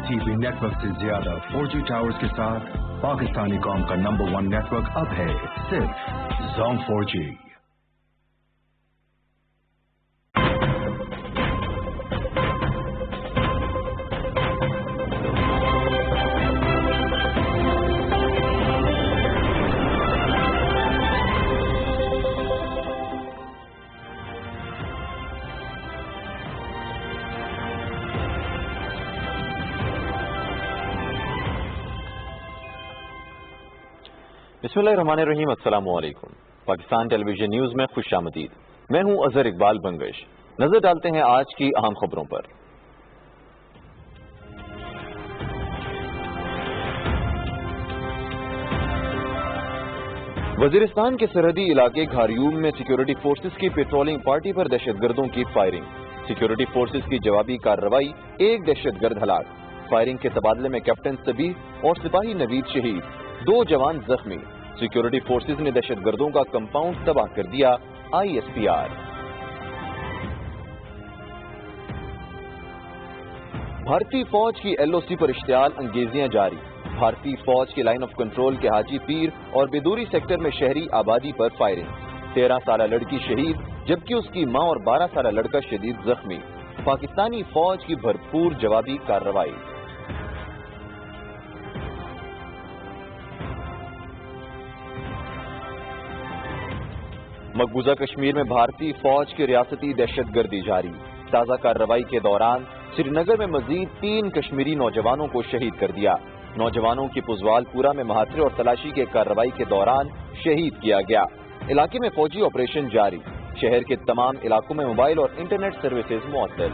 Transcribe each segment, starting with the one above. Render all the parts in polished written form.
ITV network से ज्यादा 4G towers के साथ पाकिस्तानी कौम का नंबर 1 नेटवर्क अब है सिर्फ Zone 4G। बिस्मिल्लाहिर्रहमानिर्रहीम, अस्सलाम वालेकुम। पाकिस्तान टेलीविजन न्यूज में खुश आमदीद। मैं हूं अजहर इकबाल बंगश। नजर डालते हैं आज की अहम खबरों पर। वजीरिस्तान के सरहदी इलाके घारियूम में सिक्योरिटी फोर्सेस की पेट्रोलिंग पार्टी पर दहशतगर्दों की फायरिंग। सिक्योरिटी फोर्सेस की जवाबी कार्रवाई, एक दहशतगर्द हलाक। फायरिंग के तबादले में कैप्टन सबीह और सिपाही नवीद शहीद, 2 जवान जख्मी। सिक्योरिटी फोर्सेस ने दहशतगर्दों का कंपाउंड तबाह कर दिया। ISPR। भारतीय फौज की LOC पर इश्तियाल अंगेजियां जारी। भारतीय फौज के लाइन ऑफ कंट्रोल के हाजी पीर और बेदूरी सेक्टर में शहरी आबादी पर फायरिंग। 13 साल लड़की शहीद, जबकि उसकी मां और 12 साल लड़का शदीद जख्मी। पाकिस्तानी फौज की भरपूर जवाबी कार्रवाई। मकबूजा कश्मीर में भारतीय फौज की रियासती दहशतगर्दी जारी। ताजा कार्रवाई के दौरान श्रीनगर में मजीद 3 कश्मीरी नौजवानों को शहीद कर दिया। नौजवानों की पुजवालपुरा में महात्रे और तलाशी के कार्रवाई के दौरान शहीद किया गया। इलाके में फौजी ऑपरेशन जारी। शहर के तमाम इलाकों में मोबाइल और इंटरनेट सर्विसेज मुअत्तल।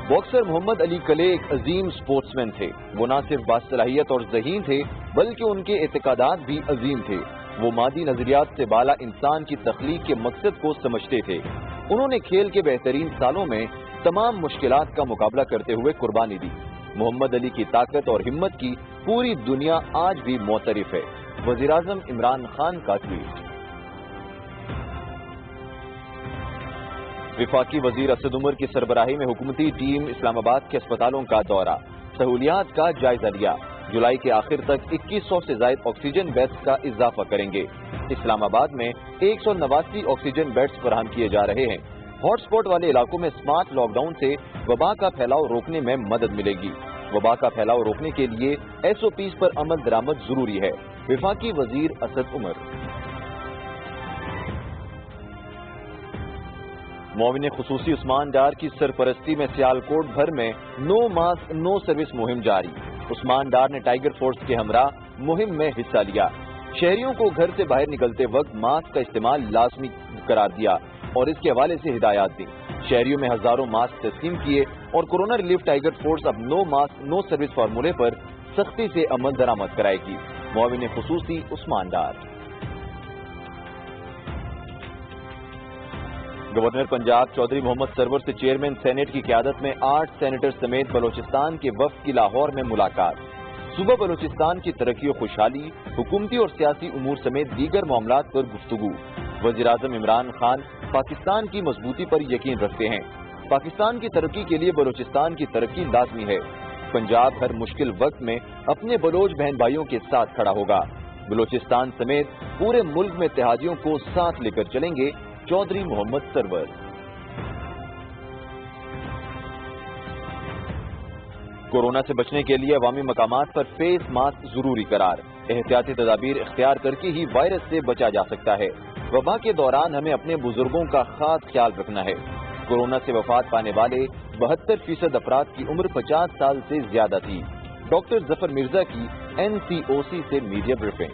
बॉक्सर मोहम्मद अली कले एक अजीम स्पोर्ट्समैन थे। वो न सिर्फ बासलाहियत और ज़हीन थे, बल्कि उनके एतकादात भी अजीम थे। वो मादी नजरियात से बाला इंसान की तख्लीक के मकसद को समझते थे। उन्होंने खेल के बेहतरीन सालों में तमाम मुश्किलात का मुकाबला करते हुए कुर्बानी दी। मोहम्मद अली की ताकत और हिम्मत की पूरी दुनिया आज भी मोतरिफ है। वज़ीर-ए-आज़म इमरान खान का ट्वीट। विफाकी वजीर असद उमर की सरबराही में हुकूमती टीम इस्लामाबाद के अस्पतालों का दौरा, सहूलियात का जायजा लिया। जुलाई के आखिर तक 2100 से ज्यादा ऑक्सीजन बेड्स का इजाफा करेंगे। इस्लामाबाद में 189 ऑक्सीजन बेड्स फराहम किए जा रहे हैं। हॉटस्पॉट वाले इलाकों में स्मार्ट लॉकडाउन से वबा का फैलाव रोकने में मदद मिलेगी। वबा का फैलाव रोकने के लिए SOPs पर अमल दरामद जरूरी है। विफाकी वजीर असद उमर। मोमिन खुसूसी उस्मान डार की सरपरस्ती में सियालकोट भर में नो मास्क नो सर्विस मुहिम जारी। उस्मान डार ने टाइगर फोर्स के हमरा मुहिम में हिस्सा लिया। शहरियों को घर से बाहर निकलते वक्त मास्क का इस्तेमाल लाजमी करार दिया और इसके हवाले से हिदायत दी। शहरियों में हजारों मास्क तस्लीम किए और कोरोना रिलीफ टाइगर फोर्स अब नो मास्क नो सर्विस फार्मूले पर सख्ती से अमल दरामद कराएगी। मोमिन खुसूसी उस्मान डार। गवर्नर पंजाब चौधरी मोहम्मद सरवर से चेयरमैन सेनेट की क़यादत में 8 सेनेटर समेत बलोचिस्तान के वफ्द की लाहौर में मुलाकात। सुबह बलोचिस्तान की तरक्की और खुशहाली, हुकूमती और सियासी उमूर समेत दीगर मामलात पर गुफ्तगू। वज़ीर-ए-आज़म इमरान खान पाकिस्तान की मजबूती पर यकीन रखते हैं। पाकिस्तान की तरक्की के लिए बलोचिस्तान की तरक्की लाजमी है। पंजाब हर मुश्किल वक्त में अपने बलोच बहन भाइयों के साथ खड़ा होगा। बलोचिस्तान समेत पूरे मुल्क में इत्तेहादियों को साथ लेकर चलेंगे चौधरी मोहम्मद सरवर। कोरोना से बचने के लिए अवामी मकामात पर फेस मास्क जरूरी करार। एहतियाती तदाबीर इख्तियार करके ही वायरस से बचा जा सकता है। वबा के दौरान हमें अपने बुजुर्गों का खास ख्याल रखना है। कोरोना से वफात पाने वाले 72% अफराद की उम्र 50 साल से ज्यादा थी। डॉक्टर जफर मिर्जा की NCOC से मीडिया ब्रीफिंग।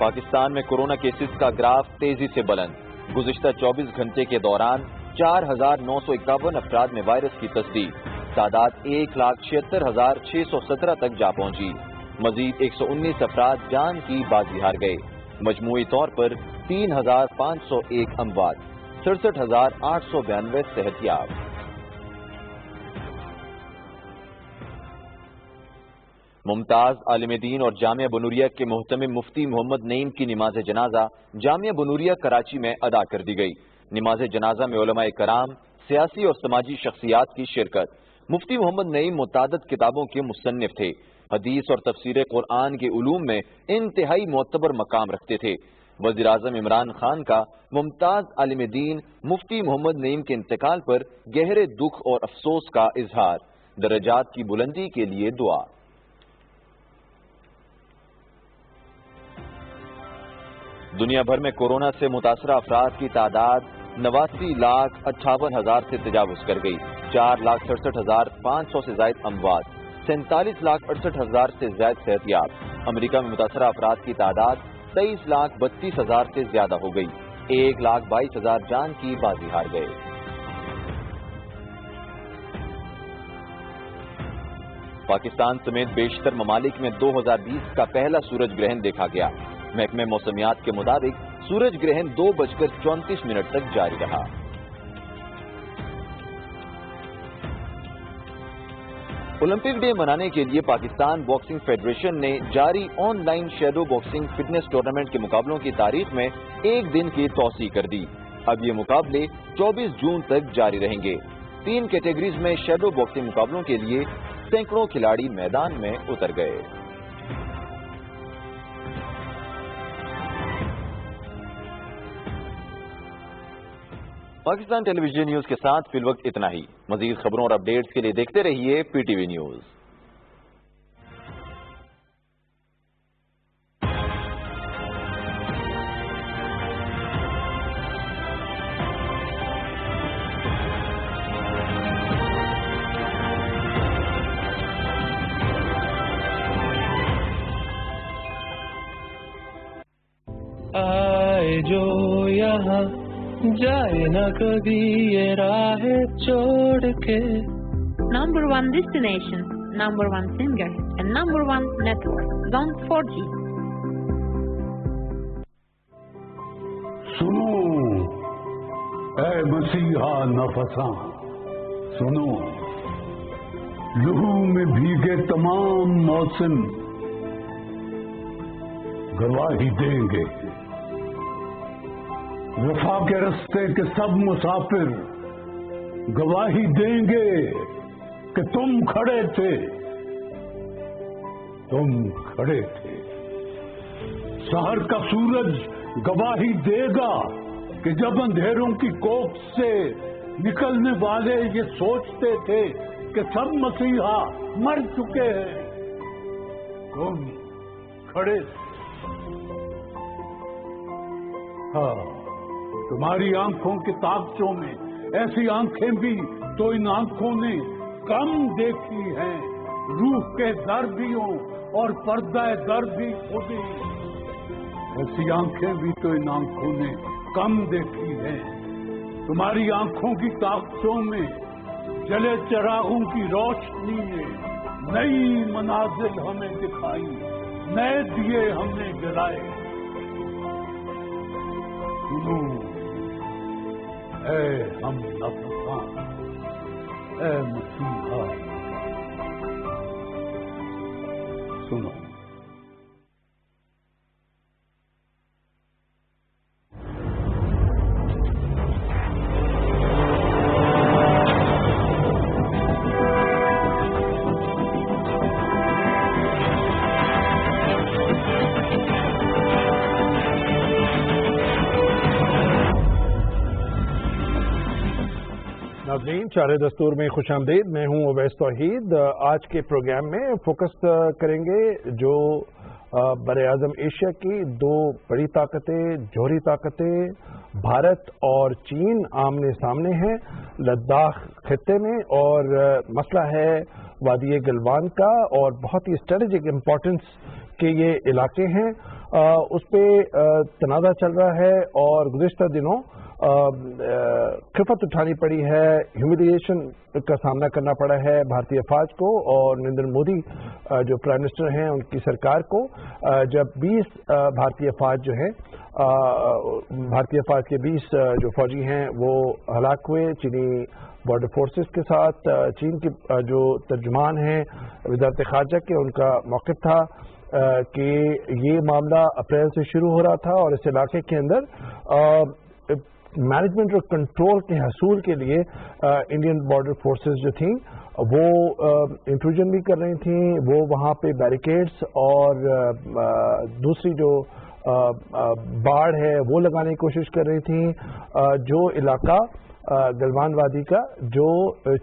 पाकिस्तान में कोरोना केसेस का ग्राफ तेजी से बुलंद। गुज़िश्ता 24 घंटे के दौरान 4,951 अफराद में वायरस की तस्दीक। तादाद 1,76,617 तक जा पहुंची। मजीद 119 अफराद जान की बाजी हार गए। मजमूई तौर पर 3,501 अमवात, 67,892 सेहतयाब। ممتاز عالم دین اور جامعہ بنوریہ کے محتمم مفتی محمد نعیم کی نماز جنازہ جامعہ بنوریہ کراچی میں ادا کر دی گئی۔ نماز جنازہ میں علماء کرام، سیاسی اور سماجی شخصیات کی شرکت۔ مفتی محمد نعیم متعدد کتابوں کے مصنف تھے، حدیث اور تفسیر قرآن کے علوم میں انتہائی معتبر مقام رکھتے تھے۔ وزیر اعظم عمران خان کا ممتاز عالم دین مفتی محمد نعیم کے انتقال پر گہرے دکھ اور افسوس کا اظہار، درجات کی بلندی کے لیے دعا۔ دنیا بھر میں کورونا سے متاثرہ افراد کی تعداد 89,58,000 سے تجاوز کر گئی، 4,67,500 سے زائد اموات، 47,68,000 سے زائد صحت یاب۔ امریکہ میں متاثرہ افراد کی تعداد 23,32,000 سے زیادہ ہو گئی، 1,22,000 جان کی بازی ہار گئے۔ پاکستان سمیت بیشتر ممالک میں 2020 کا پہلا سورج گرہن دیکھا گیا۔ محکمہ موسمیات کے مطابق سورج گرہن 2:34 تک جاری رہا۔ اولمپک ڈے منانے کے لیے پاکستان باکسنگ فیڈریشن نے جاری on line shadow boxing fitness tournament کے مقابلوں کی تاریخ میں ایک دن کی توسیع کر دی۔ اب یہ مقابلے 24 جون تک جاری رہیں گے۔ 3 کیٹیگریز میں شیڈو باکسنگ مقابلوں کے لیے سینکڑوں کھلاڑی میدان میں اتر گئے۔ پاکستان ٹیلی ویژن نیوز کے ساتھ فی الوقت اتنا ہی۔ مزید خبروں اور اپڈیٹس کے لیے دیکھتے رہیے پی ٹی وی نیوز۔ آئے جو یہاں جائے نہ کبھی یہ راہ چھوڑ کے۔ Number 1 destination, number 1 singer, and number 1 network, Zone 4G. سنو اے مسیحا نفساں، سنو لہو میں بھیگے تمام موسم گواہی دیں گے، وفا کے رستے کے سب مسافر گواہی دیں گے کہ تم کھڑے تھے، تم کھڑے تھے۔ سحر کا سورج گواہی دے گا کہ جب اندھیروں کی کوکھ سے نکلنے والے یہ سوچتے تھے کہ سب مسیحا مر چکے ہیں، تم کھڑے تھے۔ ہاں، تمہاری آنکھوں کی طاقتوں میں ایسی آنکھیں بھی تو ان آنکھوں نے کم دیکھی ہیں، روح کے در بھی ہوں اور پردہ در بھی خود ہی، ایسی آنکھیں بھی تو ان آنکھوں نے کم دیکھی ہیں۔ تمہاری آنکھوں کی طاقتوں میں جلے چراغوں کی روشنی نے نئی منازل ہمیں دکھائی، نئے دیے ہم نے جلائے۔ سنو اے ہم نفساں، اے مسیحا، سنو۔ ناظرین، چارے دستور میں خوش آمدید۔ میں ہوں اویس توحید۔ آج کے پروگرام میں فوکس کریں گے جو براعظم ایشیا کی 2 بڑی طاقتیں، جوہری طاقتیں بھارت اور چین آمنے سامنے ہیں لداخ خطے میں، اور مسئلہ ہے وادی گلوان کا، اور بہت ہی اسٹریٹجک امپورٹنس کے یہ علاقے ہیں۔ اس پہ تنازع چل رہا ہے، اور گزشتہ دنوں خفت اٹھانی پڑی ہے, ہیوملیشن کا سامنا کرنا پڑا ہے بھارتی افواج کو اور نریندر مودی جو پرائم منسٹر ہیں ان کی سرکار کو, جب 20 بھارتی افواج جو ہیں, بھارتی افواج کے 20 جو فوجی ہیں وہ ہلاک ہوئے چینی بارڈر فورسز کے ساتھ. چین کے جو ترجمان ہیں وزارت خارجہ کے, ان کا موقف تھا کہ یہ معاملہ اپریل سے شروع ہو رہا تھا اور اس علاقے کے اندر مینجمنٹ اور کنٹرول کے حصول کے لیے انڈین بارڈر فورسز جو تھیں وہ انٹروژن بھی کر رہی تھیں, وہ وہاں پہ بیریکیڈز اور دوسری جو باڑ ہے وہ لگانے کی کوشش کر رہی تھیں. جو علاقہ گلوان وادی کا جو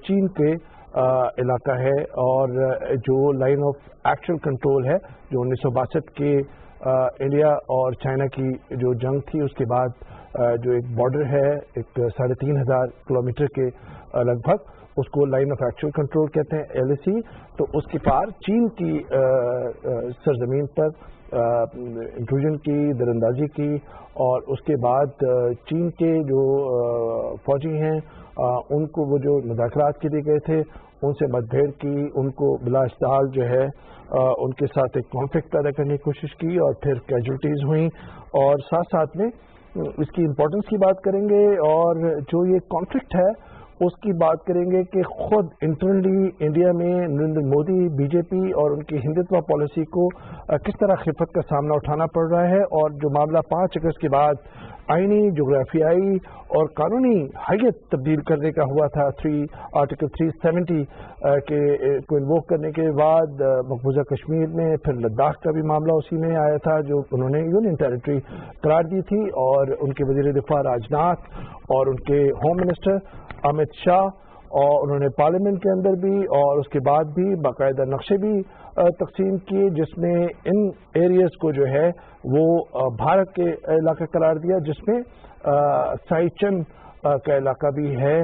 چین کے علاقہ ہے اور جو لائن آف ایکچوئل کنٹرول ہے جو 1962 کے انڈیا اور چائنا کی جو جنگ تھی اس کے بعد جو ایک بارڈر ہے ایک 3500 کلومیٹر کے لگ بھگ, اس کو لائن آف ایکچوئل کنٹرول کہتے ہیں LAC. تو اس کے پار چین کی سرزمین پر انٹروژن کی, دراندازی کی, اور اس کے بعد چین کے جو فوجی ہیں ان کو وہ جو مذاکرات کے لیے گئے تھے ان سے مت بھیڑ کی, ان کو بلا اشتعال جو ہے ان کے ساتھ ایک کانفلکٹ پیدا کرنے کی کوشش کی اور پھر کیجولٹیز ہوئیں. اور ساتھ ساتھ میں اس کی امپورٹنس کی بات کریں گے اور جو یہ کانفلکٹ ہے اس کی بات کریں گے کہ خود انٹرنلی انڈیا میں نریندر مودی BJP اور ان کی ہندوتوا پالیسی کو کس طرح خفت کا سامنا اٹھانا پڑ رہا ہے, اور جو معاملہ 5 اگست کے بعد آئینی, جغرافیائی اور قانونی حیت تبدیل کرنے کا ہوا تھا آرٹیکل 370 کو انووک کرنے کے بعد مقبوضہ کشمیر میں, پھر لداخ کا بھی معاملہ اسی میں آیا تھا جو انہوں نے یونین ٹیریٹری قرار دی تھی, اور ان کے وزیر دفاع راجناتھ اور ان کے ہوم منسٹر امت شاہ, اور انہوں نے پارلیمنٹ کے اندر بھی اور اس کے بعد بھی باقاعدہ نقشے بھی تقسیم کیے جس میں ان ایریاز کو جو ہے وہ بھارت کے علاقہ قرار دیا, جس میں سائچن کا علاقہ بھی ہے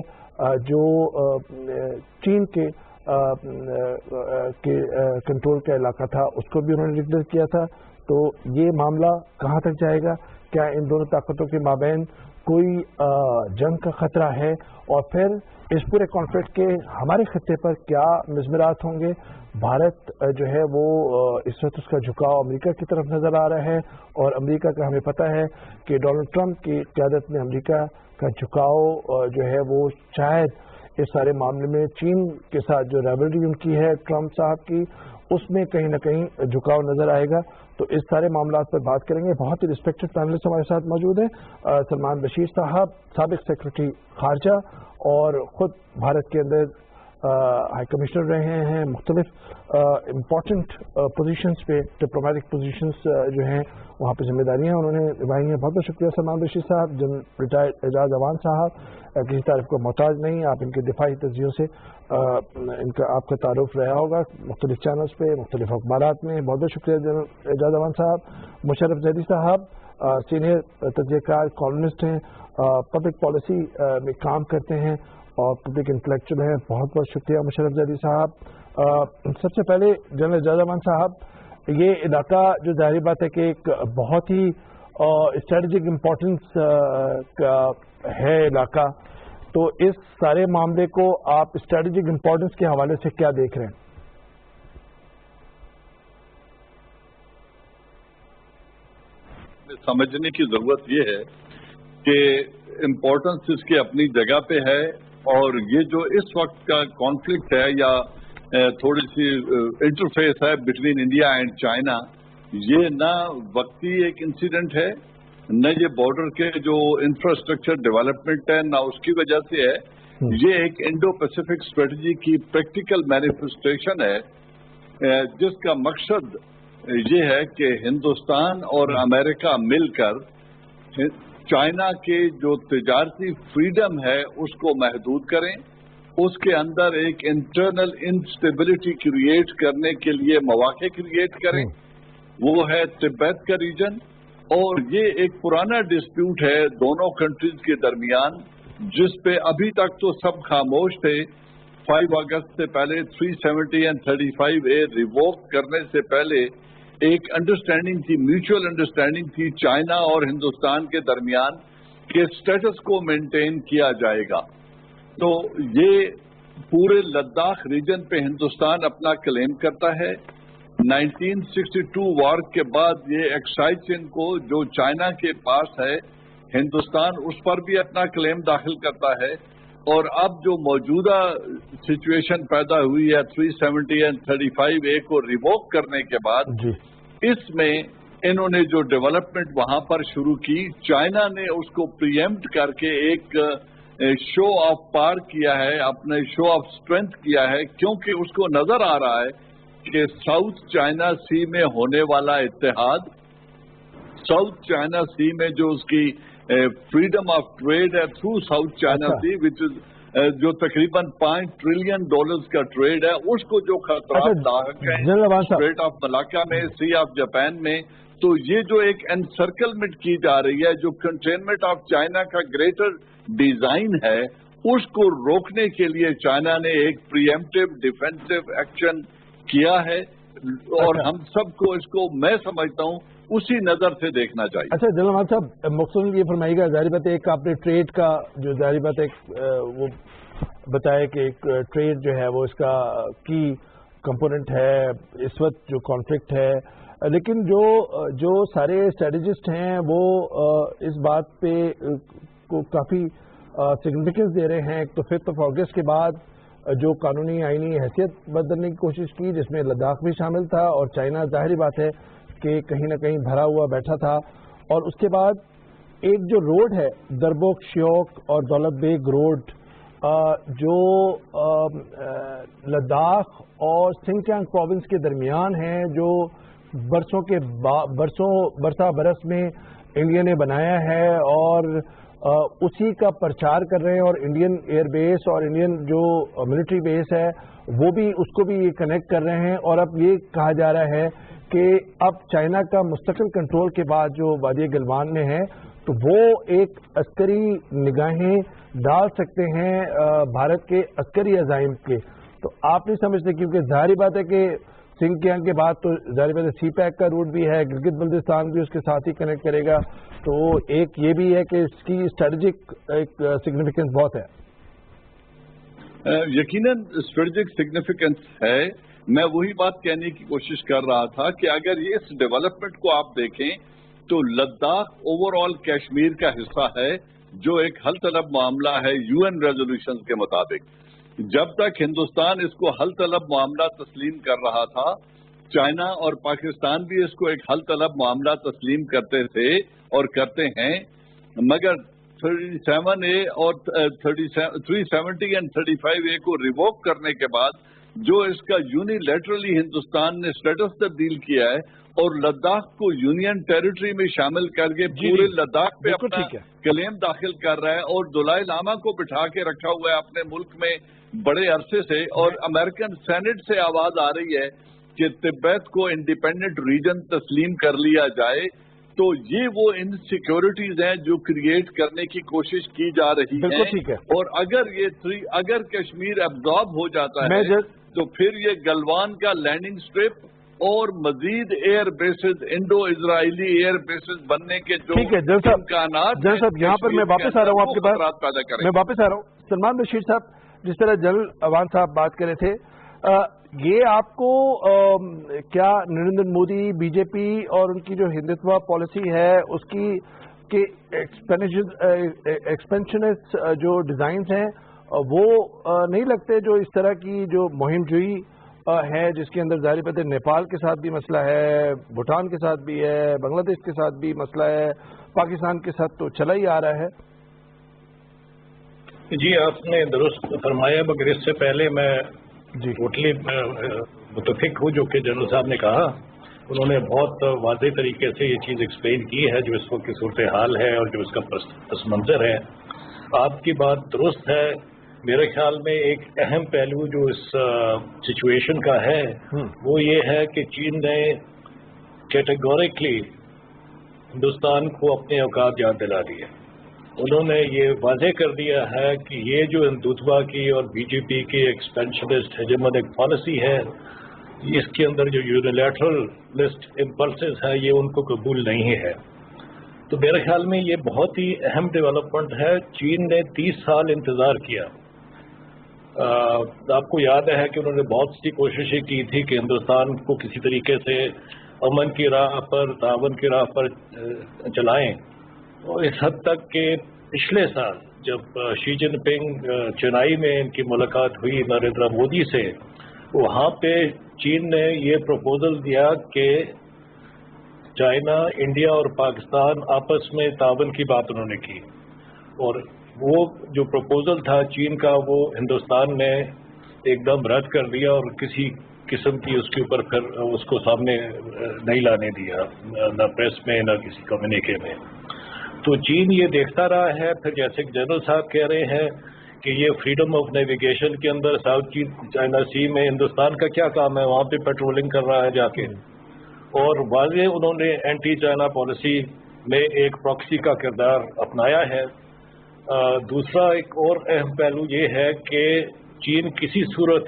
جو چین کے کنٹرول کا علاقہ تھا, اس کو بھی انہوں نے ڈکلیئر کیا تھا. تو یہ معاملہ کہاں تک جائے گا, کیا ان دونوں طاقتوں کے مابین کوئی جنگ کا خطرہ ہے, اور پھر اس پورے کانفلکٹ کے ہمارے خطے پر کیا مضمرات ہوں گے. بھارت جو ہے وہ اس وقت اس کا جھکاؤ امریکہ کی طرف نظر آ رہا ہے, اور امریکہ کا ہمیں پتہ ہے کہ ڈونلڈ ٹرمپ کی قیادت میں امریکہ کا جھکاؤ جو ہے وہ شاید اس سارے معاملے میں چین کے ساتھ جو ریولری ان کی ہے ٹرمپ صاحب کی, اس میں کہیں نہ کہیں جھکاؤ نظر آئے گا. تو اس سارے معاملات پر بات کریں گے. بہت ہی ریسپیکٹڈ پینلسٹ ہمارے ساتھ موجود ہیں. سلمان بشیر صاحب, سابق سیکرٹری خارجہ اور خود بھارت کے اندر ہائی کمشنر رہے ہیں, مختلف امپورٹنٹ پوزیشنز پہ, ڈپلومیٹک پوزیشنز جو ہیں وہاں پہ ذمہ داریاں انہوں نے نبھائی ہیں. بہت بہت شکریہ سلمان بشیر صاحب. جنرل ریٹائرڈ اعجاز اوان صاحب, کسی تعریف کو محتاج نہیں, آپ ان کے دفاعی تجزیوں سے ان کا آپ کا تعارف رہا ہوگا مختلف چینلز پہ, مختلف اخبارات میں. بہت بہت شکریہ جنرل اعجاز اوان صاحب. مشرف زیدی صاحب سینئر تجزیہ کار کالمنسٹ ہیں, پبلک پالیسی میں کام کرتے ہیں اور پبلک انٹلیکچوئل ہیں. بہت بہت شکریہ مشرف زیدی صاحب. سب سے پہلے جنرل اعجاز اوان صاحب, یہ علاقہ جو ظاہری بات ہے کہ ایک بہت ہی اسٹریٹجک امپورٹنس کا ہے علاقہ, تو اس سارے معاملے کو آپ اسٹریٹجک امپورٹنس کے حوالے سے کیا دیکھ رہے ہیں؟ سمجھنے کی ضرورت یہ ہے کہ امپورٹنس اس کی اپنی جگہ پہ ہے, اور یہ جو اس وقت کا کانفلکٹ ہے یا تھوڑی سی انٹرفیس ہے بٹوین انڈیا اینڈ چائنا, یہ نہ وقتی ایک انسیڈنٹ ہے, نہ یہ بارڈر کے جو انفراسٹرکچر ڈیولپمنٹ ہے نہ اس کی وجہ سے ہے. یہ ایک انڈو پیسیفک اسٹریٹجی کی پریکٹیکل مینیفیسٹیشن ہے جس کا مقصد یہ ہے کہ ہندوستان اور امریکہ مل کر چائنا کے جو تجارتی فریڈم ہے اس کو محدود کریں, اس کے اندر ایک انٹرنل انسٹیبلٹی کریٹ کرنے کے لیے مواقع کریٹ کریں. وہ ہے تبت کا ریجن, اور یہ ایک پرانا ڈسپیوٹ ہے دونوں کنٹریز کے درمیان جس پہ ابھی تک تو سب خاموش تھے. 5 اگست سے پہلے 370 اور 35A ریووک کرنے سے پہلے ایک انڈرسٹینڈنگ تھی, میوچل انڈرسٹینڈنگ تھی چائنا اور ہندوستان کے درمیان कि स्टेटस को मेंटेन किया जाएगा। तो ये पूरे लद्दाख रीजन पे हिंदुस्तान अपना क्लेम करता है। 1962 वॉर के बाद ये एक्साइचिन को जो चाइना के पास है, हिंदुस्तान उस पर भी अपना क्लेम दाखिल करता है। और अब जो मौजूदा सिचुएशन पैदा हुई है 370 एंड 35A को रिवोक करने के बाद, इसमें इन्होंने जो डेवलपमेंट वहां पर शुरू की, चाइना ने उसको प्रीएम्प्ट करके एक शो ऑफ पावर किया है, अपने शो ऑफ स्ट्रेंथ किया है, क्योंकि उसको नजर आ रहा है कि साउथ चाइना सी में होने वाला इत्तेहाद, साउथ चाइना सी में जो उसकी फ्रीडम ऑफ ट्रेड है through South China Sea, which is जो तकरीबन $5 ट्रिलियन का ट्रेड है, उसको जो खतरा लाक है स्ट्रेट ऑफ मलाक्का में, सी ऑफ जापान में, तो ये जो एक एनसर्कलमेंट की जा रही है, जो कंटेनमेंट ऑफ चाइना का ग्रेटर डिजाइन है, उसको रोकने के लिए चाइना ने एक प्रीएम्प्टिव डिफेंसिव एक्शन किया है। और हम सबको इसको, मैं समझता हूं, उसी नजर से देखना चाहिए। अच्छा जनरल अहमद साहब, मकसूद ये फरमाइएगा, जाहिर बात है एक आपने ट्रेड का जो जाहिर बात है वो बताया कि एक ट्रेड जो है वो इसका की कंपोनेंट है इस वक्त जो कॉन्फ्लिक्ट है, लेकिन जो सारे स्ट्रेटेजिस्ट हैं वो इस बात पे को काफ़ी सिग्निफिकेंस दे रहे हैं। तो 5 अगस्त के बाद जो कानूनी आईनी हैसियत बदलने की कोशिश की, जिसमें लद्दाख भी शामिल था, और चाइना जाहिर बात है कि कहीं ना कहीं भरा हुआ बैठा था। और उसके बाद एक जो रोड है दरबोक श्योक और दौलत बेग रोड, जो लद्दाख और सिंकियांग प्रोविंस के दरमियान है, जो बरसा बरस में इंडिया ने बनाया है और उसी का प्रचार कर रहे हैं, और इंडियन एयरबेस और इंडियन जो मिलिट्री बेस है वो भी उसको भी ये कनेक्ट कर रहे हैं। और अब ये कहा जा रहा है कि अब चाइना का मुस्तकिल कंट्रोल के बाद जो वादी गलवान में है, तो वो एक अस्करी निगाहें डाल सकते हैं भारत के अस्करी अजाइम के। तो आप नहीं समझते, क्योंकि जाहिर बात है कि सिंकियांग के बाद तो जाहिर बात है सी पैक का रूट भी है, गिलगित बल्तिस्तान भी उसके साथ ही कनेक्ट करेगा, तो एक ये भी है कि इसकी स्ट्रेटेजिक एक सिग्निफिकेंस बहुत है। यकीनन स्ट्रेटेजिक सिग्निफिकेंस है। मैं वही बात कहने की कोशिश कर रहा था कि अगर ये इस डेवलपमेंट को आप देखें तो लद्दाख ओवरऑल कश्मीर का हिस्सा है, जो एक हल तलब मामला है यूएन रेजोल्यूशन के मुताबिक। जब तक हिंदुस्तान इसको हल तलब मामला तस्लीम कर रहा था, चाइना और पाकिस्तान भी इसको एक हल तलब मामला तस्लीम करते थे और करते हैं, मगर 37A और 370 एंड 35A को रिवोक करने के बाद जो इसका यूनिलैटरली हिंदुस्तान ने स्टेटस तब्दील किया है और लद्दाख को यूनियन टेरिटरी में शामिल करके पूरे लद्दाख पे अपना क्लेम दाखिल कर रहा है और दलाई लामा को बिठा के रखा हुआ है अपने मुल्क में बड़े अरसे से, और अमेरिकन सेनेट से आवाज आ रही है कि तिब्बत को इंडिपेंडेंट रीजन तस्लीम कर लिया जाए। तो ये वो इनसिक्योरिटीज हैं जो क्रिएट करने की कोशिश की जा रही है। और अगर कश्मीर एब्जॉर्ब हो जाता है तो फिर ये गलवान का लैंडिंग स्ट्रिप और मजीद air bases, Indo Israeli air bases बनने के जो इम्कानात, यहाँ पर मैं वापस आ रहा हूँ आपके पास, मैं वापस आ रहा हूँ। सलमान बशीर साहब, जिस तरह जनरल अवान साहब बात कर रहे थे, ये आपको क्या नरेंद्र मोदी, बीजेपी और उनकी जो हिंदुत्व पॉलिसी है उसकी के एक्सपेंशनिस्ट जो डिजाइन्स हैं वो नहीं लगते, जो इस तरह की जो मुहिम जुई है जिसके अंदर जाहिर बात है नेपाल के साथ भी मसला है, भूटान के साथ भी है, बांग्लादेश के साथ भी मसला है, पाकिस्तान के साथ तो चला ही आ रहा है। जी आपने दुरुस्त फरमाया, मगर इससे पहले मैं टोटली मुतफिक हूँ जो कि जनरल साहब ने कहा। उन्होंने बहुत वाज़ेह तरीके से ये चीज़ एक्सप्लेन की है जो इस वक्त की सूरत हाल है और जो इसका पस मंज़र है। आपकी बात दुरुस्त है। मेरे ख्याल में एक अहम पहलू जो इस सिचुएशन का है वो ये है कि चीन ने कैटेगोरिकली हिंदुस्तान को अपने औकात याद दिला दिए। उन्होंने ये वाज़ेह कर दिया है कि ये जो हिंदुत्व की और बीजेपी की एक्सपेंशनिस्ट हेजेमोनिक पॉलिसी है, इसके अंदर जो यूनिलैटरलिस्ट इम्पल्सेस है ये उनको कबूल नहीं है। تو میرے خیال میں یہ بہت ہی اہم ڈیولپمنٹ ہے. چین نے 30 سال انتظار کیا. آپ کو یاد ہے کہ انہوں نے بہت سی کوششیں کی تھی کہ ہندوستان کو کسی طریقے سے امن کی راہ پر، تعاون کی راہ پر چلائیں. اور اس حد تک کہ پچھلے سال جب شی جن پنگ چنئی میں ان کی ملاقات ہوئی نریندر مودی سے، وہاں پہ چین نے یہ پروپوزل دیا کہ چائنا، انڈیا اور پاکستان آپس میں تعاون کی بات انہوں نے کی. اور وہ جو پروپوزل تھا چین کا، وہ ہندوستان نے ایک دم رد کر دیا اور کسی قسم کی اس کے اوپر پھر اس کو سامنے نہیں لانے دیا، نہ پریس میں نہ کسی کمیونیکے میں. تو چین یہ دیکھتا رہا ہے. پھر جیسے کہ جنرل صاحب کہہ رہے ہیں کہ یہ فریڈم آف نیویگیشن کے اندر ساؤتھ چائنا سی میں ہندوستان کا کیا کام ہے، وہاں پہ پیٹرولنگ کر رہا ہے جا کے. اور واضح انہوں نے اینٹی چائنا پالیسی میں ایک پراکسی کا کردار اپنایا ہے. دوسرا ایک اور اہم پہلو یہ ہے کہ چین کسی صورت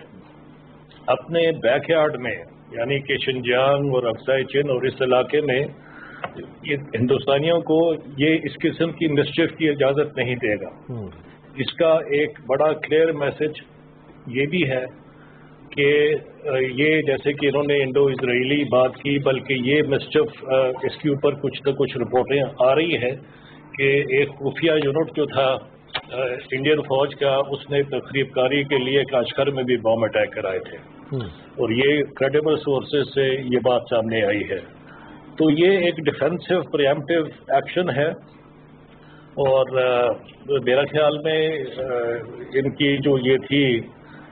اپنے بیک یارڈ میں، یعنی کہ شنجیانگ اور اقصی چین اور اس علاقے میں، یہ ہندوستانیوں کو یہ اس قسم کی مسچف کی اجازت نہیں دے گا. اس کا ایک بڑا کلیئر میسج یہ بھی ہے کہ یہ جیسے کہ انہوں نے انڈو اسرائیلی بات کی، بلکہ یہ مسچف اس کے اوپر کچھ نہ کچھ رپورٹیں آ رہی ہیں کہ ایک خفیہ یونٹ جو تھا انڈین فوج کا، اس نے تقریب کاری کے لیے کاشغر میں بھی بم اٹیک کرائے تھے. اور یہ کریڈیبل سورسز سے یہ بات سامنے آئی ہے. تو یہ ایک ڈیفینسو پریمپٹیو ایکشن ہے. اور میرا خیال میں ان کی جو یہ تھی،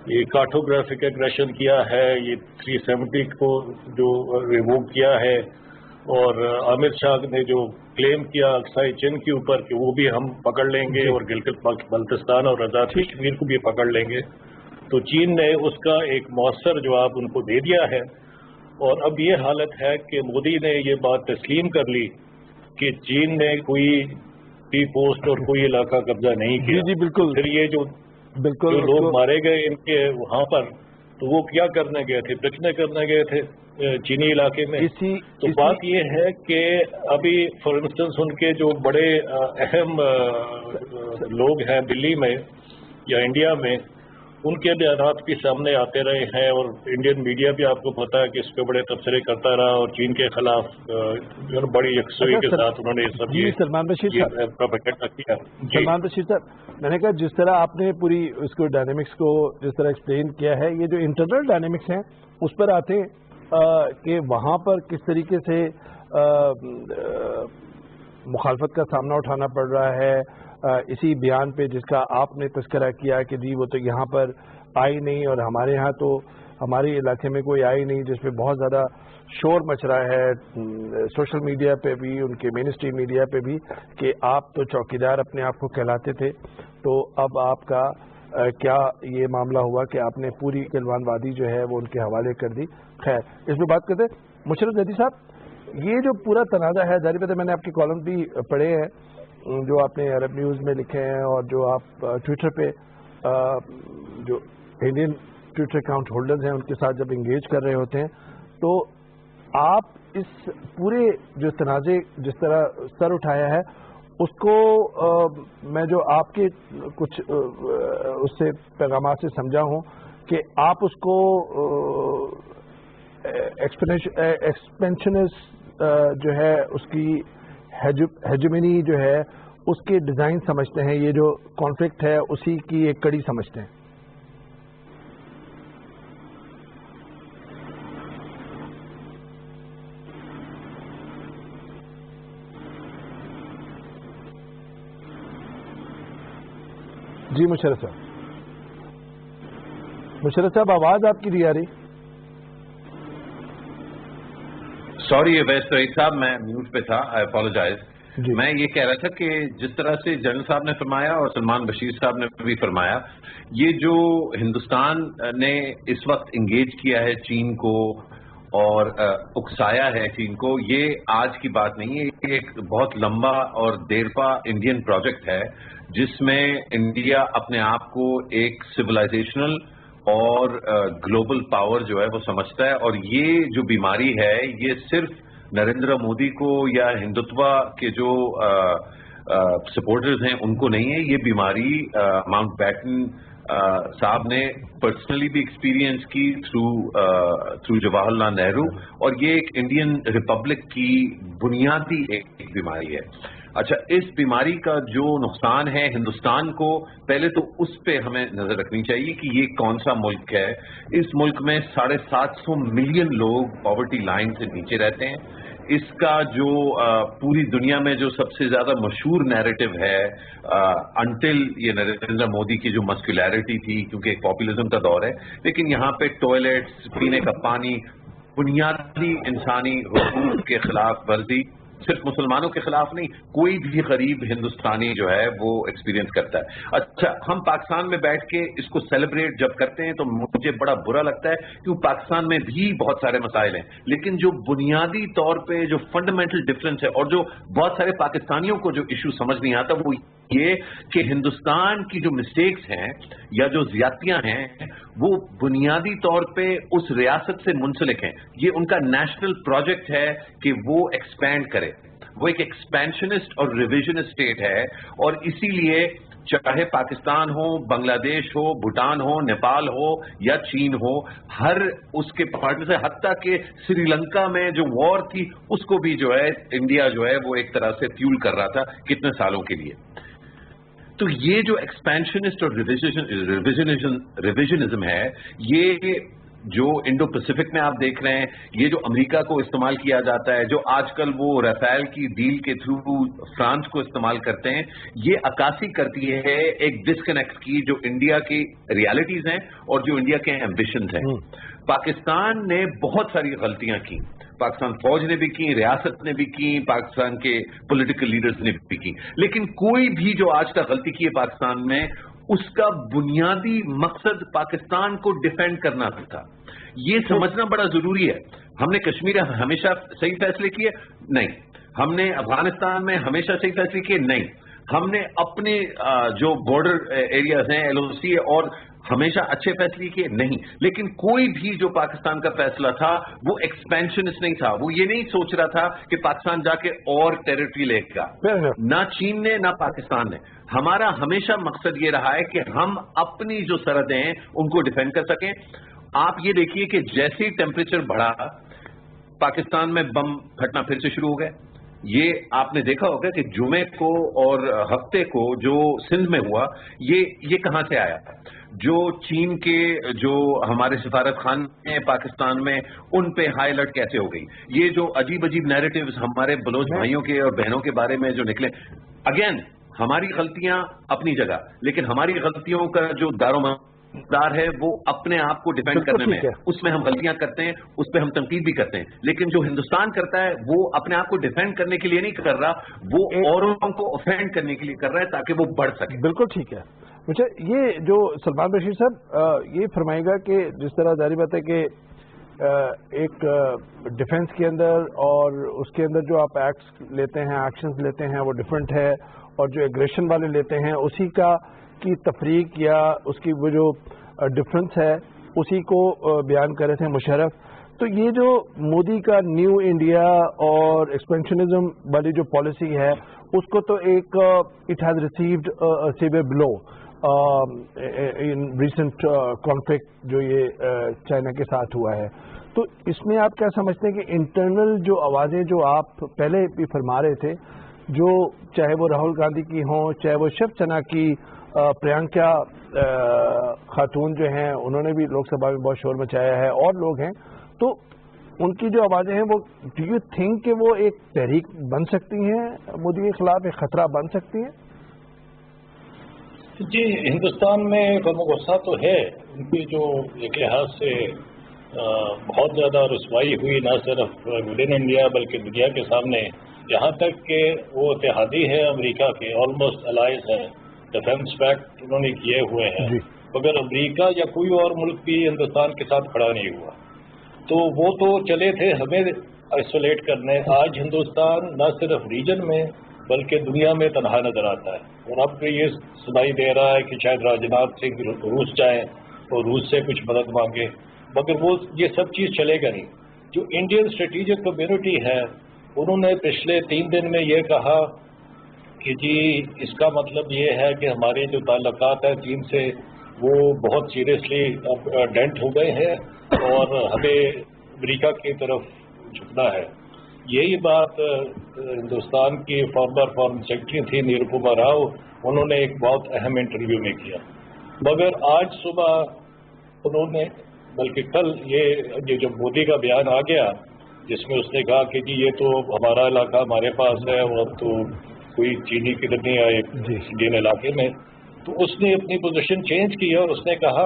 یہ کارٹوگرافک ایگریشن کیا ہے، یہ 370 کو جو ریموو کیا ہے، اور عامر شاہ نے جو کلیم کیا اقصی چین کے اوپر کہ وہ بھی ہم پکڑ لیں گے اور گلگت بلتستان اور آزاد کشمیر کو بھی پکڑ لیں گے. تو چین نے اس کا ایک مؤثر جواب ان کو دے دیا ہے. اور اب یہ حالت ہے کہ مودی نے یہ بات تسلیم کر لی کہ چین نے کوئی پی پوسٹ اور کوئی علاقہ قبضہ نہیں کیا. جی بالکل. پھر یہ جو لوگ مارے گئے ان کے وہاں پر، تو وہ کیا کرنے گئے تھے؟ پکنے کرنے گئے تھے چینی علاقے میں. تو بات یہ ہے کہ ابھی فار انسٹنس ان کے جو بڑے اہم لوگ ہیں دلی میں یا انڈیا میں، ان کے بیانات بھی سامنے آتے رہے ہیں. اور انڈین میڈیا بھی آپ کو پتا ہے کہ اس پہ بڑے تبصرے کرتا رہا، اور چین کے خلاف بڑی یکسوئی کے ساتھ انہوں نے سب سلمان بشیر صاحب کیا. سلمان بشیر صاحب، میں نے کہا جس طرح آپ نے پوری اس کو ڈائنامکس کو جس طرح ایکسپلین کیا ہے، یہ جو انٹرنل ڈائنامکس ہیں اس پر آتے ہیں کہ وہاں پر کس طریقے سے مخالفت کا سامنا اٹھانا پڑ رہا ہے. اسی بیان پہ جس کا آپ نے تذکرہ کیا کہ جی وہ تو یہاں پر آئی نہیں، اور ہمارے ہاں تو ہمارے علاقے میں کوئی آئی نہیں، جس پہ بہت زیادہ شور مچ رہا ہے سوشل میڈیا پہ بھی، ان کے مین اسٹریم میڈیا پہ بھی، کہ آپ تو چوکیدار اپنے آپ کو کہلاتے تھے. تو اب آپ کا کیا یہ معاملہ ہوا کہ آپ نے پوری گلوان وادی جو ہے وہ ان کے حوالے کر دی. خیر، اس پہ بات کرتے. مشرف زیدی صاحب، یہ جو پورا تنازع ہے، ظاہر بات ہے میں نے آپ کے کالم بھی پڑھے ہیں جو آپ نے عرب نیوز میں لکھے ہیں، اور جو آپ ٹویٹر پہ جو انڈین ٹویٹر اکاؤنٹ ہولڈرز ہیں ان کے ساتھ جب انگیج کر رہے ہوتے ہیں، تو آپ اس پورے جو تنازع جس طرح سر اٹھایا ہے اس کو میں جو آپ کے کچھ اس سے پیغامات سے سمجھا ہوں کہ آپ اس کو ایکسپینشنسٹ جو ہے اس کی ہیجمنی جو ہے اس کے ڈیزائن سمجھتے ہیں، یہ جو کانفلکٹ ہے اسی کی ایک کڑی سمجھتے ہیں. جی مشرف صاحب، مشرف صاحب آواز آپ کی نہیں آ رہی. سوری اویس سعید صاحب، میں میوٹ پہ تھا، آئی اپالوجائز. میں یہ کہہ رہا تھا کہ جس طرح سے جنرل صاحب نے فرمایا اور سلمان بشیر صاحب نے بھی فرمایا، یہ جو ہندوستان نے اس وقت انگیج کیا ہے چین کو اور اکسایا ہے چین کو، یہ آج کی بات نہیں ہے. یہ ایک بہت لمبا اور دیرپا انڈین پروجیکٹ ہے جس میں انڈیا اپنے آپ کو ایک سویلائزیشنل اور گلوبل پاور جو ہے وہ سمجھتا ہے. اور یہ جو بیماری ہے یہ صرف नरेंद्र मोदी को या हिंदुत्व के जो सपोर्टर्स हैं उनको नहीं है। ये बीमारी माउंट बैटन साहब ने पर्सनली भी एक्सपीरियंस की थ्रू जवाहरलाल नेहरू, और ये एक इंडियन रिपब्लिक की बुनियादी एक बीमारी है। अच्छा, इस बीमारी का जो नुकसान है हिंदुस्तान को, पहले तो उस पे हमें नजर रखनी चाहिए कि ये कौन सा मुल्क है। इस मुल्क में 750 मिलियन लोग पॉवर्टी लाइन से नीचे रहते हैं। इसका जो पूरी दुनिया में जो सबसे ज्यादा मशहूर नैरेटिव है अंटिल ये नरेंद्र मोदी की जो मस्कुलैरिटी थी, क्योंकि एक पॉपुलिज्म का दौर है, लेकिन यहाँ पे टॉयलेट्स, पीने का पानी, बुनियादी इंसानी हुकूक के खिलाफ वर्जी सिर्फ मुसलमानों के खिलाफ नहीं, कोई भी गरीब हिंदुस्तानी जो है वो एक्सपीरियंस करता है। अच्छा, हम पाकिस्तान में बैठ के इसको सेलिब्रेट जब करते हैं तो मुझे बड़ा बुरा लगता है, क्योंकि पाकिस्तान में भी बहुत सारे मसाइल हैं, लेकिन जो बुनियादी तौर पे जो फंडामेंटल डिफरेंस है और जो बहुत सारे पाकिस्तानियों को जो इशू समझ नहीं आता वो ये कि हिंदुस्तान की जो मिस्टेक्स हैं या जो ज्यादतियां हैं वो बुनियादी तौर पे उस रियासत से मुंसलिक हैं। ये उनका नेशनल प्रोजेक्ट है कि वो एक्सपैंड करे, वो एक एक्सपेंशनिस्ट और रिविजनिस्ट स्टेट है, और इसीलिए चाहे पाकिस्तान हो, बांग्लादेश हो, भूटान हो, नेपाल हो या चीन हो, हर उसके पार्टनर से, हत्ता के श्रीलंका में जो वॉर थी उसको भी जो है इंडिया जो है वो एक तरह से फ्यूल कर रहा था कितने सालों के लिए। तो ये जो एक्सपेंशनिस्ट और रिविजनिज्म है, ये जो इंडो पैसिफिक में आप देख रहे हैं, ये जो अमेरिका को इस्तेमाल किया जाता है, जो आजकल वो राफेल की डील के थ्रू फ्रांस को इस्तेमाल करते हैं, ये अक्कासी करती है एक डिस्कनेक्ट की जो इंडिया की रियलिटीज हैं और जो इंडिया के एम्बिशंस हैं। पाकिस्तान ने बहुत सारी गलतियां की, पाकिस्तान फौज ने भी की, रियासत ने भी की, पाकिस्तान के पॉलिटिकल लीडर्स ने भी की, लेकिन कोई भी जो आज तक गलती की है पाकिस्तान में, उसका बुनियादी मकसद पाकिस्तान को डिफेंड करना था। ये समझना बड़ा जरूरी है। हमने कश्मीर हमेशा सही फैसले किए? नहीं। हमने अफगानिस्तान में हमेशा सही फैसले किए? नहीं। हमने अपने जो बॉर्डर एरियाज हैं, LOC और हमेशा अच्छे फैसले किए? नहीं। लेकिन कोई भी जो पाकिस्तान का फैसला था वो एक्सपेंशनिस्ट नहीं था, वो ये नहीं सोच रहा था कि पाकिस्तान जाके और टेरिटरी लेगा, ना चीन ने ना पाकिस्तान ने। हमारा हमेशा मकसद ये रहा है कि हम अपनी जो सरहदें हैं उनको डिफेंड कर सकें। आप ये देखिए कि जैसे ही टेम्परेचर बढ़ा, पाकिस्तान में बम फटना फिर से शुरू हो गए। ये आपने देखा होगा कि जुमे को और हफ्ते को जो सिंध में हुआ, ये कहां से आया? जो चीन के जो हमारे सिफारत खान हैं पाकिस्तान में, उन पे हाई अलर्ट कैसे हो गई? ये जो अजीब अजीब नैरेटिव्स हमारे बलोच भाइयों के और बहनों के बारे में जो निकले, अगेन हमारी गलतियां अपनी जगह, लेकिन हमारी गलतियों का जो दारोमदार है वो अपने आप को डिफेंड करने में है। उसमें हम गलतियां करते हैं, उस पर हम तनकीद भी करते हैं, लेकिन जो हिंदुस्तान करता है वो अपने आप को डिफेंड करने के लिए नहीं कर रहा, वो औरों को ऑफेंड करने के लिए कर रहा है ताकि वो बढ़ सके। बिल्कुल ठीक है। मुझे ये जो सलमान बशीर साहब ये फरमाएगा कि जिस तरह जारी बात है कि एक डिफेंस के अंदर और उसके अंदर जो आप एक्ट्स लेते हैं, एक्शंस लेते हैं, वो डिफरेंट है, और जो एग्रेशन वाले लेते हैं उसी की तफरीक या उसकी वो जो डिफरेंस है उसी को बयान कर रहे थे मुशर्रफ। तो ये जो मोदी का न्यू इंडिया और एक्सपेंशनिज्म वाली जो पॉलिसी है उसको तो एक it has received severe blow in recent conflict जो ये चाइना के साथ हुआ है। तो इसमें आप क्या समझते हैं कि इंटरनल जो आवाज़ें जो आप पहले भी फरमा रहे थे, जो चाहे वो राहुल गांधी की हों, चाहे वो शिवसेना की प्रियंका खातून जो हैं उन्होंने भी लोकसभा में बहुत शोर मचाया है, और लोग हैं, तो उनकी जो आवाज़ें हैं वो डू यू थिंक कि वो एक तहरीक बन सकती हैं मोदी के खिलाफ, एक खतरा बन सकती हैं? जी, हिंदुस्तान में गम गुस्सा तो है। उनकी जो एक लिहाज से बहुत ज़्यादा रुसवाई हुई, ना सिर्फ विद इन इंडिया बल्कि दुनिया के सामने, यहाँ तक कि वो इत्तेहादी है अमेरिका के, ऑलमोस्ट अलाइज है, डिफेंस पैक्ट उन्होंने किए हुए हैं, मगर अमेरिका या कोई और मुल्क भी हिंदुस्तान के साथ खड़ा नहीं हुआ। तो वो तो चले थे हमें आइसोलेट करने। आज हिंदुस्तान न सिर्फ रीजन में बल्कि दुनिया में तनहा नजर आता है, और अब तो ये सुनाई दे रहा है कि शायद राजनाथ सिंह रूस जाएं और रूस से कुछ मदद मांगे, मगर वो ये सब चीज़ चलेगा नहीं। जो इंडियन स्ट्रेटेजिक कम्युनिटी है उन्होंने पिछले 3 दिन में ये कहा कि जी इसका मतलब ये है कि हमारे जो ताल्लुकात हैं चीन से वो बहुत सीरियसली डेंट हो गए हैं और हमें अमेरिका की तरफ झुकना है। यही बात हिंदुस्तान की फॉर्मर फॉरेन सेक्रेटरी थी निरुपमा राव, उन्होंने एक बहुत अहम इंटरव्यू में किया। मगर आज सुबह उन्होंने, बल्कि कल ये जो मोदी का बयान आ गया जिसमें उसने कहा कि जी ये तो हमारा इलाका हमारे पास है, वो अब तो कोई चीनी किधर नहीं आए इंडियन इलाके में, तो उसने अपनी पोजीशन चेंज की और उसने कहा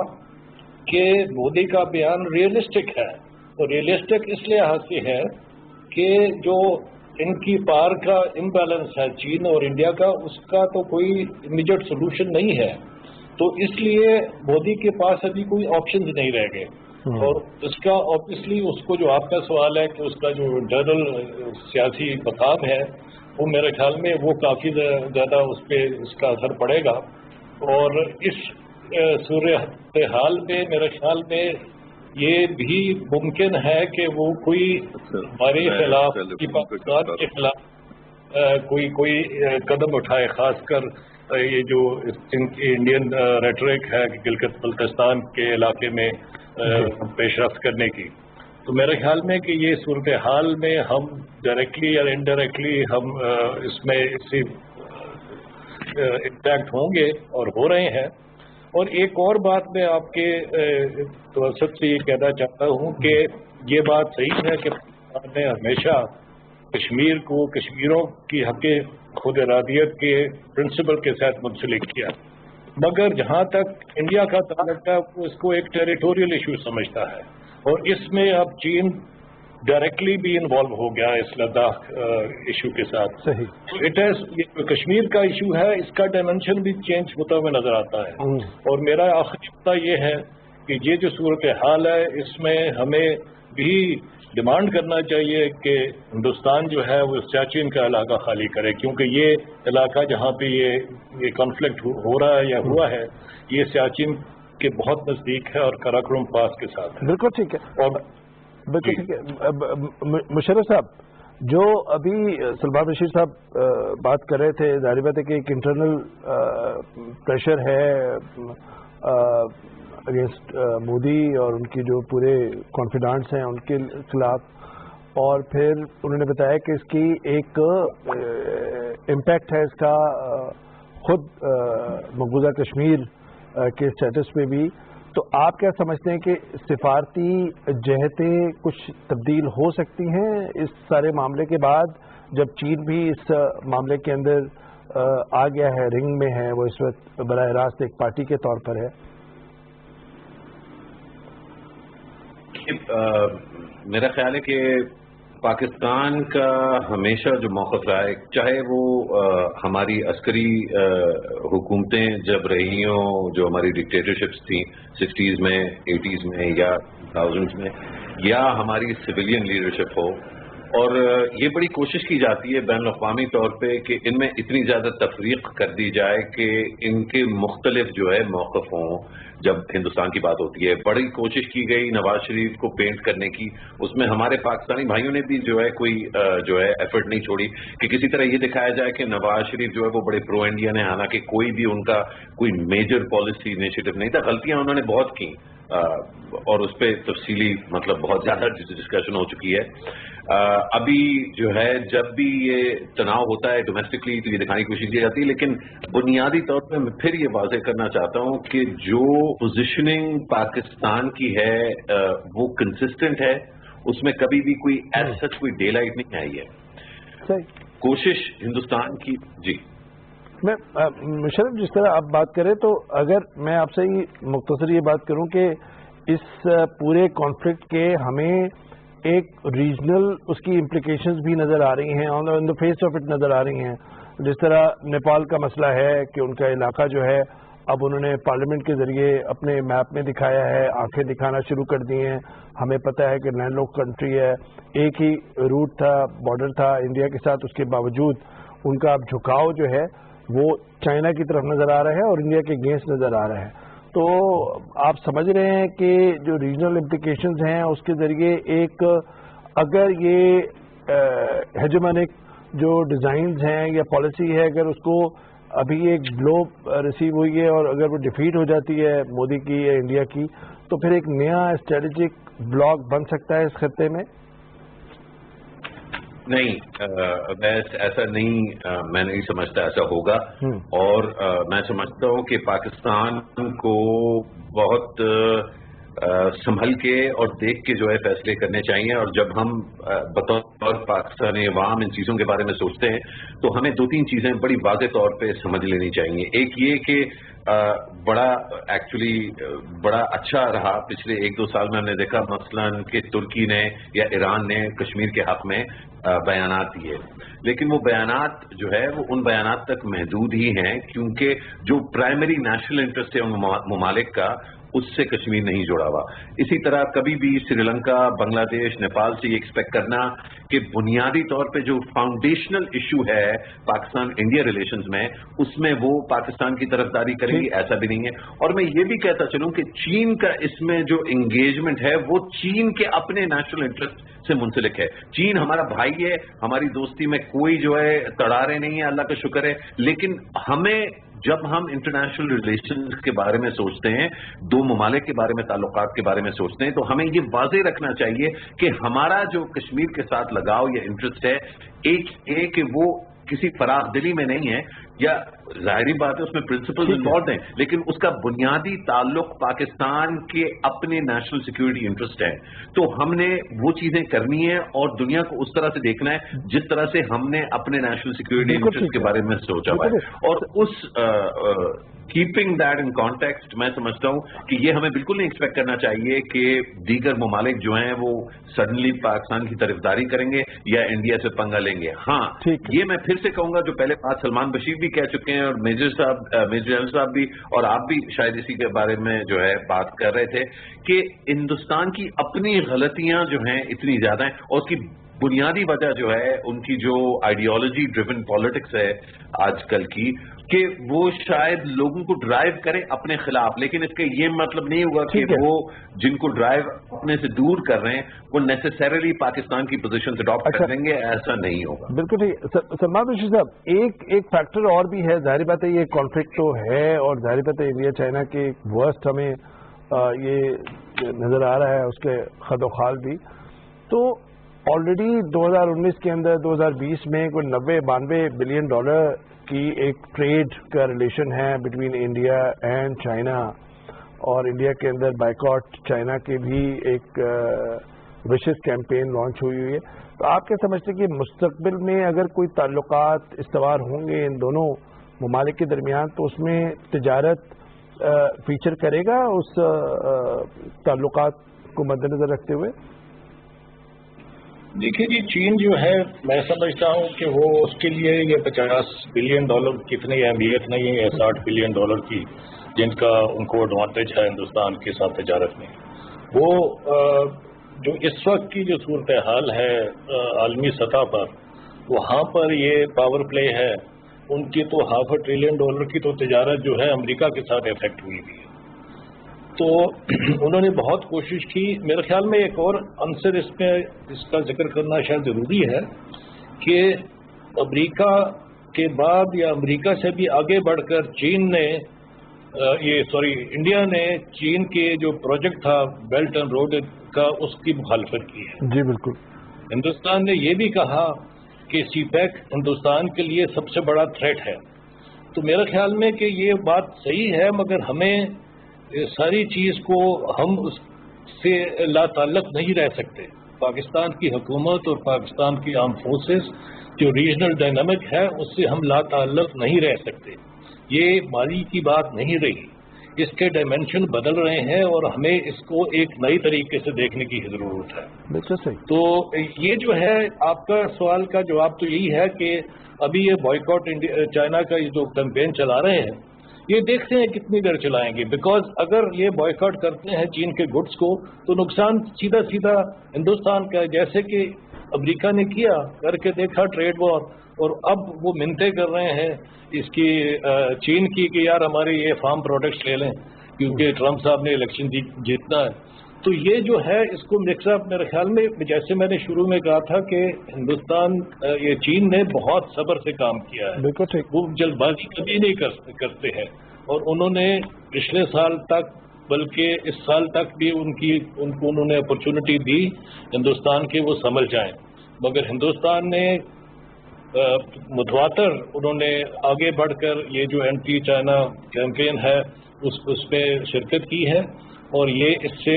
कि मोदी का बयान रियलिस्टिक है। तो रियलिस्टिक इस लिहाज से है कि जो इनकी पार का इम्बैलेंस है चीन और इंडिया का, उसका तो कोई इमीडिएट सोल्यूशन नहीं है, तो इसलिए मोदी के पास अभी कोई ऑप्शंस नहीं रह गए। और उसका ऑब्वियसली उसको जो आपका सवाल है कि उसका जो इंटरनल सियासी मकाम है वो मेरे ख्याल में वो काफ़ी ज़्यादा उस पर उसका असर पड़ेगा। और इस सूरत हाल में मेरे ख्याल में ये भी मुमकिन है कि वो कोई हमारे खिलाफ पाकिस्तान के खिलाफ कोई कदम उठाए, खासकर ये जो इनकी इंडियन रेटरिक है कि गिलगित बल्तिस्तान के इलाके में पेशरफ्त करने की। तो मेरे ख्याल में कि ये सूरत हाल में हम डायरेक्टली या इनडायरेक्टली हम इसमें इसी इम्पैक्ट होंगे और हो रहे हैं। और एक और बात मैं आपके तवसत से ये कहना चाहता हूँ कि ये बात सही है कि पाकिस्तान ने हमेशा कश्मीर को कश्मीरों की हक़ खुद इरादियत के प्रिंसिपल के साथ मुंसलिक किया, मगर जहाँ तक इंडिया का ताल्लुक है वो इसको एक टेरिटोरियल इशू समझता है और इसमें अब चीन डायरेक्टली भी इन्वॉल्व हो गया इस लद्दाख इशू के साथ। सही। इट इज ये कश्मीर का इशू है, इसका डायमेंशन भी चेंज होता हुआ नजर आता है। और मेरा आखिरी नुक्ता ये है कि ये जो सूरत हाल है इसमें हमें भी डिमांड करना चाहिए कि हिंदुस्तान जो है वो सियाचिन का इलाका खाली करे, क्योंकि ये इलाका जहाँ पे ये कॉन्फ्लिक्ट हो रहा है या हुआ है ये सियाचिन के बहुत नजदीक है और कराकोरम पास के साथ है। बिल्कुल ठीक है। और बिल्कुल ठीक है। मुशर्रफ साहब, जो अभी सलमान बशीर साहब बात कर रहे थे, जाहिर बात है कि एक इंटरनल प्रेशर है अगेंस्ट मोदी और उनकी जो पूरे कॉन्फिडेंट्स हैं उनके खिलाफ, और फिर उन्होंने बताया कि इसकी एक इम्पैक्ट है इसका खुद मकबूजा कश्मीर के स्टेटस पे भी। तो आप क्या समझते हैं कि सिफारती जहतें कुछ तब्दील हो सकती हैं इस सारे मामले के बाद, जब चीन भी इस मामले के अंदर आ गया है, रिंग में है, वो इस वक्त बराह रास्त एक पार्टी के तौर पर है? मेरा ख्याल है कि पाकिस्तान का हमेशा जो मौक़िफ़ रहा है, चाहे वो हमारी अस्करी हुकूमतें जब रही हों, जो हमारी डिक्टेटरशिप्स थी 60s में, 80s में या 2000s में, या हमारी सिविलियन लीडरशिप हो, और ये बड़ी कोशिश की जाती है बैन अक़वामी तौर पे कि इनमें इतनी ज़्यादा तफरीक कर दी जाए कि इनके मुख्तलिफ जो है मौक़िफ़ हों। जब हिंदुस्तान की बात होती है, बड़ी कोशिश की गई नवाज शरीफ को पेंट करने की, उसमें हमारे पाकिस्तानी भाइयों ने भी जो है कोई जो है एफर्ट नहीं छोड़ी कि किसी तरह ये दिखाया जाए कि नवाज शरीफ जो है वो बड़े प्रो इंडियन है, हालांकि कोई भी उनका कोई मेजर पॉलिसी इनिशिएटिव नहीं था। गलतियां उन्होंने बहुत की और उस पर तफसीली मतलब बहुत ज़्यादा डिस्कशन हो चुकी है। अभी जो है जब भी ये तनाव होता है डोमेस्टिकली तो ये दिखाने की कोशिश की जाती है, लेकिन बुनियादी तौर पर मैं फिर ये वाज़ेह करना चाहता हूँ कि जो पोजीशनिंग पाकिस्तान की है वो कंसिस्टेंट है, उसमें कभी भी कोई एज सच कोई डे लाइट नहीं आई है। कोशिश हिंदुस्तान की। जी मैं मुशर्रफ, जिस तरह आप बात करें तो अगर मैं आपसे ही मुख्तसर ये बात करूं कि इस पूरे कॉन्फ्लिक्ट के हमें एक रीजनल उसकी इम्प्लीकेशंस भी नज़र आ रही हैं, on the face of it नज़र आ रही हैं। जिस तरह नेपाल का मसला है कि उनका इलाका जो है अब उन्होंने पार्लियामेंट के ज़रिए अपने मैप में दिखाया है, आंखें दिखाना शुरू कर दी हैं। हमें पता है कि लैंडलॉक कंट्री है, एक ही रूट था, बॉर्डर था इंडिया के साथ, उसके बावजूद उनका अब झुकाव जो है वो चाइना की तरफ नज़र आ रहा है और इंडिया के अगेंस्ट नज़र आ रहा है। तो आप समझ रहे हैं कि जो रीजनल इम्प्लीकेशंस हैं उसके ज़रिए एक اگر یہ ہیجمونک جو ڈیزائنز ہیں یا پالیسی ہے اگر اس کو ابھی ایک بلو ریسیو ہوئی ہے اور اگر وہ ڈیفیٹ ہو جاتی ہے مودی کی یا انڈیا کی تو پھر ایک نیا اسٹریٹجک بلاک بن سکتا ہے اس خطے میں؟ نہیں، ایسا نہیں، میں نہیں سمجھتا ایسا ہوگا. اور میں سمجھتا ہوں کہ پاکستان کو بہت سنبھل کے اور دیکھ کے جو ہے فیصلے کرنے چاہیے. اور جب ہم بطور پاکستانی عوام ان چیزوں کے بارے میں سوچتے ہیں تو ہمیں 2-3 چیزیں بڑی واضح طور پہ سمجھ لینی چاہیے. ایک یہ کہ بڑا اچھا رہا پچھلے 1-2 سال میں ہم نے دیکھا مثلاً کہ ترکی نے یا ایران نے کشمیر کے حق میں بیانات دیے، لیکن وہ بیانات جو ہے وہ ان بیانات تک محدود ہی ہیں کیونکہ جو پرائمری نیشنل انٹرسٹ ہے ان ممالک کا اس سے کشمیر نہیں جڑا ہوا. اسی طرح کبھی بھی سری لنکا، بنگلہ دیش، نیپال سے یہ ایکسپیکٹ کرنا کہ بنیادی طور پہ جو فاؤنڈیشنل ایشو ہے پاکستان انڈیا ریلیشنز میں اس میں وہ پاکستان کی طرفداری کریں گی، ایسا بھی نہیں ہے. اور میں یہ بھی کہتا چلوں کہ چین کا اس میں جو انگیجمنٹ ہے وہ چین کے اپنے نیشنل انٹرسٹ سے منسلک ہے. چین ہمارا بھائی ہے، ہماری دوستی میں کوئی جو ہے تڑارے نہیں ہے، اللہ کا شکر ہے. لیکن ہمیں جب ہم انٹرنیشنل ریلیشنز کے بارے میں سوچتے ہیں، 2 ممالک کے بارے میں تعلقات کے بارے میں سوچتے ہیں، تو ہمیں یہ واضح رکھنا چاہیے کہ ہمارا جو کشمیر کے ساتھ لگاؤ یا انٹرسٹ ہے ایک کہ وہ کسی فراغ دلی میں نہیں ہے، یا ظاہری بات ہے اس میں پرنسپلز انوالوڈ ہیں، لیکن اس کا بنیادی تعلق پاکستان کے اپنے نیشنل سیکورٹی انٹرسٹ ہے. تو ہم نے وہ چیزیں کرنی ہے اور دنیا کو اس طرح سے دیکھنا ہے جس طرح سے ہم نے اپنے نیشنل سیکورٹی انٹرسٹ کے بارے میں سوچا ہوا ہے. اور اس کیپنگ دیٹ ان کانٹیکسٹ میں سمجھتا ہوں کہ یہ ہمیں بالکل نہیں ایکسپیکٹ کرنا چاہیے کہ دیگر ممالک جو ہیں وہ سڈنلی پاکستان کی طرفداری کریں گے یا انڈیا سے پنگا لیں گے. ہاں یہ میں پھر سے کہوں گا جو پہلے بات سلمان بشیر بھی کہہ چکے ہیں اور میجر جنرل صاحب بھی اور آپ بھی شاید اسی کے بارے میں جو ہے بات کر رہے تھے کہ ہندوستان کی اپنی غلطیاں جو ہیں اتنی زیادہ ہیں اور اس کی بنیادی وجہ جو ہے ان کی جو آئیڈیالوجی ڈریون پالیٹکس ہے آج کل کی کہ وہ شاید لوگوں کو ڈرائیو کریں اپنے خلاف، لیکن اس کا یہ مطلب نہیں ہوگا کہ وہ جن کو ڈرائیو اپنے سے دور کر رہے ہیں وہ نیسیسریلی پاکستان کی پوزیشن اڈاپٹ کر لیں گے، ایسا نہیں ہوگا. بالکل ٹھیک. سلمان بشیر صاحب ایک فیکٹر اور بھی ہے، ظاہر بات ہے یہ کانفلکٹ تو ہے اور ظاہر بات ہے انڈیا چائنا کے ورسٹ ہمیں یہ نظر آ رہا ہے اس کے خد و خال بھی. تو آلریڈی 2019 کے اندر 2020 میں کوئی 90-92 بلین ڈالر کی ایک ٹریڈ کا ریلیشن ہے بٹوین انڈیا اینڈ چائنا، اور انڈیا کے اندر بائیکاٹ چائنا کی بھی ایک وشز کیمپین لانچ ہوئی ہے. تو آپ کیا سمجھتے ہیں کہ مستقبل میں اگر کوئی تعلقات استوار ہوں گے ان دونوں ممالک کے درمیان تو اس میں تجارت فیچر کرے گا اس تعلقات کو مد نظر رکھتے ہوئے؟ دیکھیے جی، چین جو ہے میں سمجھتا ہوں کہ وہ اس کے لیے یہ 50 بلین ڈالر کی اتنی اہمیت نہیں ہے 60 بلین ڈالر کی جن کا ان کو ایڈوانٹیج ہے ہندوستان کے ساتھ تجارت میں. وہ جو اس وقت کی جو صورتحال ہے عالمی سطح پر، وہاں پر یہ پاور پلے ہے ان کی، تو $500 ٹریلین کی تو تجارت جو ہے امریکہ کے ساتھ افیکٹ ہوئی ہے. تو انہوں نے بہت کوشش کی. میرے خیال میں ایک اور عنصر اس میں اس کا ذکر کرنا شاید ضروری ہے کہ امریکہ کے بعد یا امریکہ سے بھی آگے بڑھ کر انڈیا نے چین کے جو پروجیکٹ تھا بیلٹ اینڈ روڈ کا اس کی مخالفت کی ہے. جی بالکل. ہندوستان نے یہ بھی کہا کہ سی پیک ہندوستان کے لیے سب سے بڑا تھریٹ ہے. تو میرے خیال میں کہ یہ بات صحیح ہے، مگر ہمیں ساری چیز کو ہم اس سے لا تعلق نہیں رہ سکتے. پاکستان کی حکومت اور پاکستان کی آرم فورسز جو ریجنل ڈائنامک ہے اس سے ہم لا تعلق نہیں رہ سکتے. یہ ماضی کی بات نہیں رہی، اس کے ڈائمینشن بدل رہے ہیں اور ہمیں اس کو ایک نئی طریقے سے دیکھنے کی ضرورت ہے. بالکل صحیح. تو یہ جو ہے آپ کا سوال کا جواب تو یہی ہے کہ ابھی یہ بائیکاٹ چائنا کا جو کیمپین چلا رہے ہیں یہ دیکھتے ہیں کتنی دیر چلائیں گے. بیکاز اگر یہ بائیکاٹ کرتے ہیں چین کے گڈس کو تو نقصان سیدھا سیدھا ہندوستان کا ہے، جیسے کہ امریکہ نے کیا کر کے دیکھا ٹریڈ وار، اور اب وہ منتیں کر رہے ہیں اس کی چین کی کہ یار ہمارے یہ فارم پروڈکٹس لے لیں کیونکہ ٹرمپ صاحب نے الیکشن جیتنا ہے. تو یہ جو ہے اس کو مکس اپ میرے خیال میں جیسے میں نے شروع میں کہا تھا کہ ہندوستان یہ چین نے بہت صبر سے کام کیا ہے, بالکل ٹھیک, وہ جلد بازی کبھی نہیں کرتے ہیں, اور انہوں نے پچھلے سال تک بلکہ اس سال تک بھی ان کو انہوں نے اپرچونٹی دی ہندوستان کے وہ سنبھل جائیں, مگر ہندوستان نے متواتر انہوں نے آگے بڑھ کر یہ جو اینٹی چائنا کیمپین ہے اس پہ شرکت کی ہے, اور یہ اس سے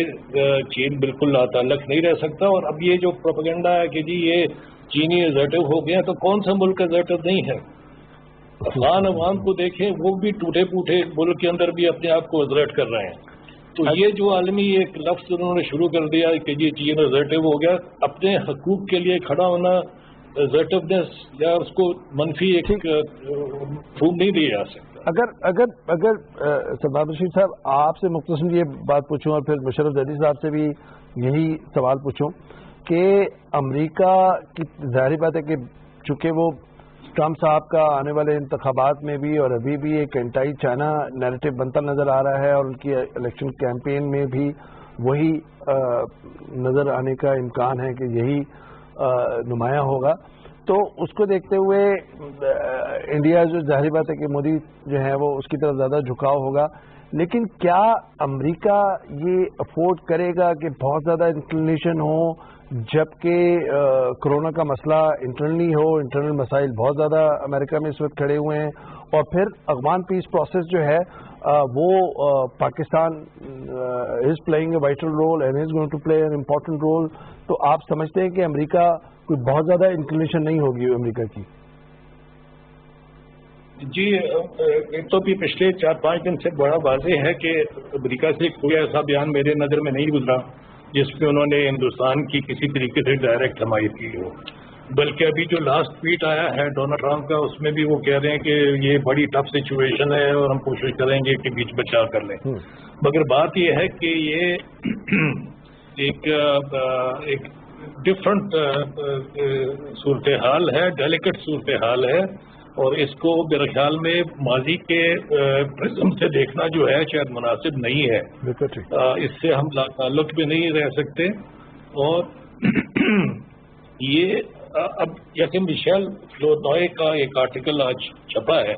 چین بالکل لاتعلق نہیں رہ سکتا. اور اب یہ جو پروپیگنڈا ہے کہ جی یہ چینی ایزرٹو ہو گیا, تو کون سا ملک ایزرٹو نہیں ہے؟ افغان عوام کو دیکھیں, وہ بھی ٹوٹے پوٹے ملک کے اندر بھی اپنے آپ کو ایزرٹ کر رہے ہیں. تو یہ جو عالمی ایک لفظ انہوں نے شروع کر دیا کہ جی چین ایزرٹو ہو گیا, اپنے حقوق کے لیے کھڑا ہونا ایزرٹونیس یا اس کو منفی ایک مفہوم نہیں دیا جا سکتا. اگر سلمان بشیر صاحب آپ سے مختصر یہ بات پوچھوں اور پھر مشرف زیدی صاحب سے بھی یہی سوال پوچھوں کہ امریکہ کی ظاہری بات ہے کہ چونکہ وہ ٹرمپ صاحب کا آنے والے انتخابات میں بھی اور ابھی بھی ایک اینٹائی چائنا نیریٹو بنتا نظر آ رہا ہے, اور ان کی الیکشن کیمپین میں بھی وہی نظر آنے کا امکان ہے کہ یہی نمایاں ہوگا. تو اس کو دیکھتے ہوئے انڈیا جو ظاہری بات ہے کہ مودی جو ہے وہ اس کی طرف زیادہ جھکاؤ ہوگا, لیکن کیا امریکہ یہ افورڈ کرے گا کہ بہت زیادہ انکلینیشن ہو جبکہ کرونا کا مسئلہ انٹرنلی ہو؟ انٹرنل مسائل بہت زیادہ امریکہ میں اس وقت کھڑے ہوئے ہیں, اور پھر افغان پیس پروسیس جو ہے وہ Pakistan is playing a vital role and is going to play an important role. تو آپ سمجھتے ہیں کہ امریکہ کوئی بہت زیادہ انکلینیشن نہیں ہوگی امریکہ کی؟ جی ایک تو بھی پچھلے 4-5 دن سے بڑا واضح ہے کہ امریکہ سے کوئی ایسا بیان میرے نظر میں نہیں گزرا جس میں انہوں نے ہندوستان کی کسی طریقے سے ڈائریکٹ حمایت کی ہو, بلکہ ابھی جو لاسٹ ٹویٹ آیا ہے ڈونلڈ ٹرمپ کا اس میں بھی وہ کہہ رہے ہیں کہ یہ بڑی ٹف سچویشن ہے اور ہم کوشش کریں گے کہ بیچ بچا کر لیں. مگر بات یہ ہے کہ یہ ایک ڈفرنٹ صورتحال ہے, ڈیلیکیٹ صورتحال ہے, اور اس کو میرے خیال میں ماضی کے پرزم سے دیکھنا جو ہے شاید مناسب نہیں ہے. اس سے ہم تعلق بھی نہیں رہ سکتے. اور یہ اب جیسے مشیل فلورنوئے کا ایک آرٹیکل آج چھپا ہے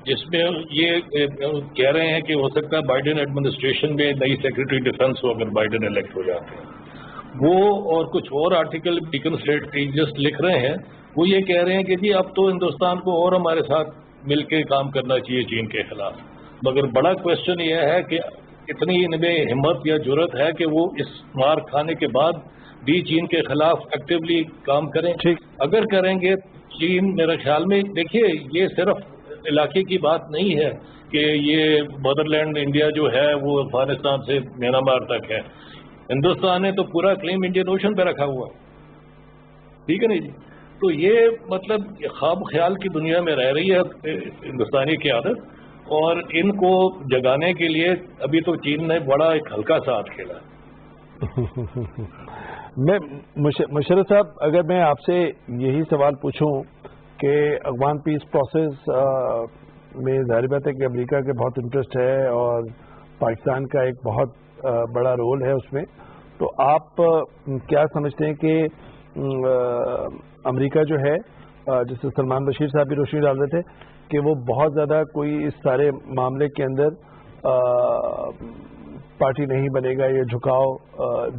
جس میں یہ کہہ رہے ہیں کہ ہو سکتا ہے بائیڈن ایڈمنسٹریشن میں نئی سیکرٹری ڈیفنس ہو اگر بائیڈن الیکٹ ہو جاتے ہیں. وہ اور کچھ اور آرٹیکل بیکن اسٹریٹجسٹ لکھ رہے ہیں, وہ یہ کہہ رہے ہیں کہ جی اب تو ہندوستان کو اور ہمارے ساتھ مل کے کام کرنا چاہیے چین کے خلاف. مگر بڑا کوشچن یہ ہے کہ اتنی ان میں ہمت یا جرت ہے کہ وہ اس مار کھانے کے بعد بھی چین کے خلاف ایکٹیولی کام کریں. اگر کریں گے چین میرے خیال میں, دیکھیے یہ صرف علاقے کی بات نہیں ہے کہ یہ مدر لینڈ انڈیا جو ہے وہ افغانستان سے میانمار تک ہے. ہندوستان نے تو پورا کلیم انڈین اوشن پہ رکھا ہوا, ٹھیک ہے نا جی. تو یہ مطلب خواب خیال کی دنیا میں رہ رہی ہے ہندوستانی قیادت, اور ان کو جگانے کے لیے ابھی تو چین نے بڑا ایک ہلکا سا ہاتھ کھیلا. میں مشرف صاحب اگر میں آپ سے یہی سوال پوچھوں کہ افغان پیس پروسیس میں ظاہر بات ہے کہ امریکہ کے بہت انٹرسٹ ہے اور پاکستان کا ایک بہت بڑا رول ہے اس میں, تو آپ کیا سمجھتے ہیں کہ امریکہ جو ہے جس سے سلمان بشیر صاحب بھی روشنی ڈال رہے تھے کہ وہ بہت زیادہ کوئی اس سارے معاملے کے اندر پارٹی نہیں بنے گا, یہ جھکاؤ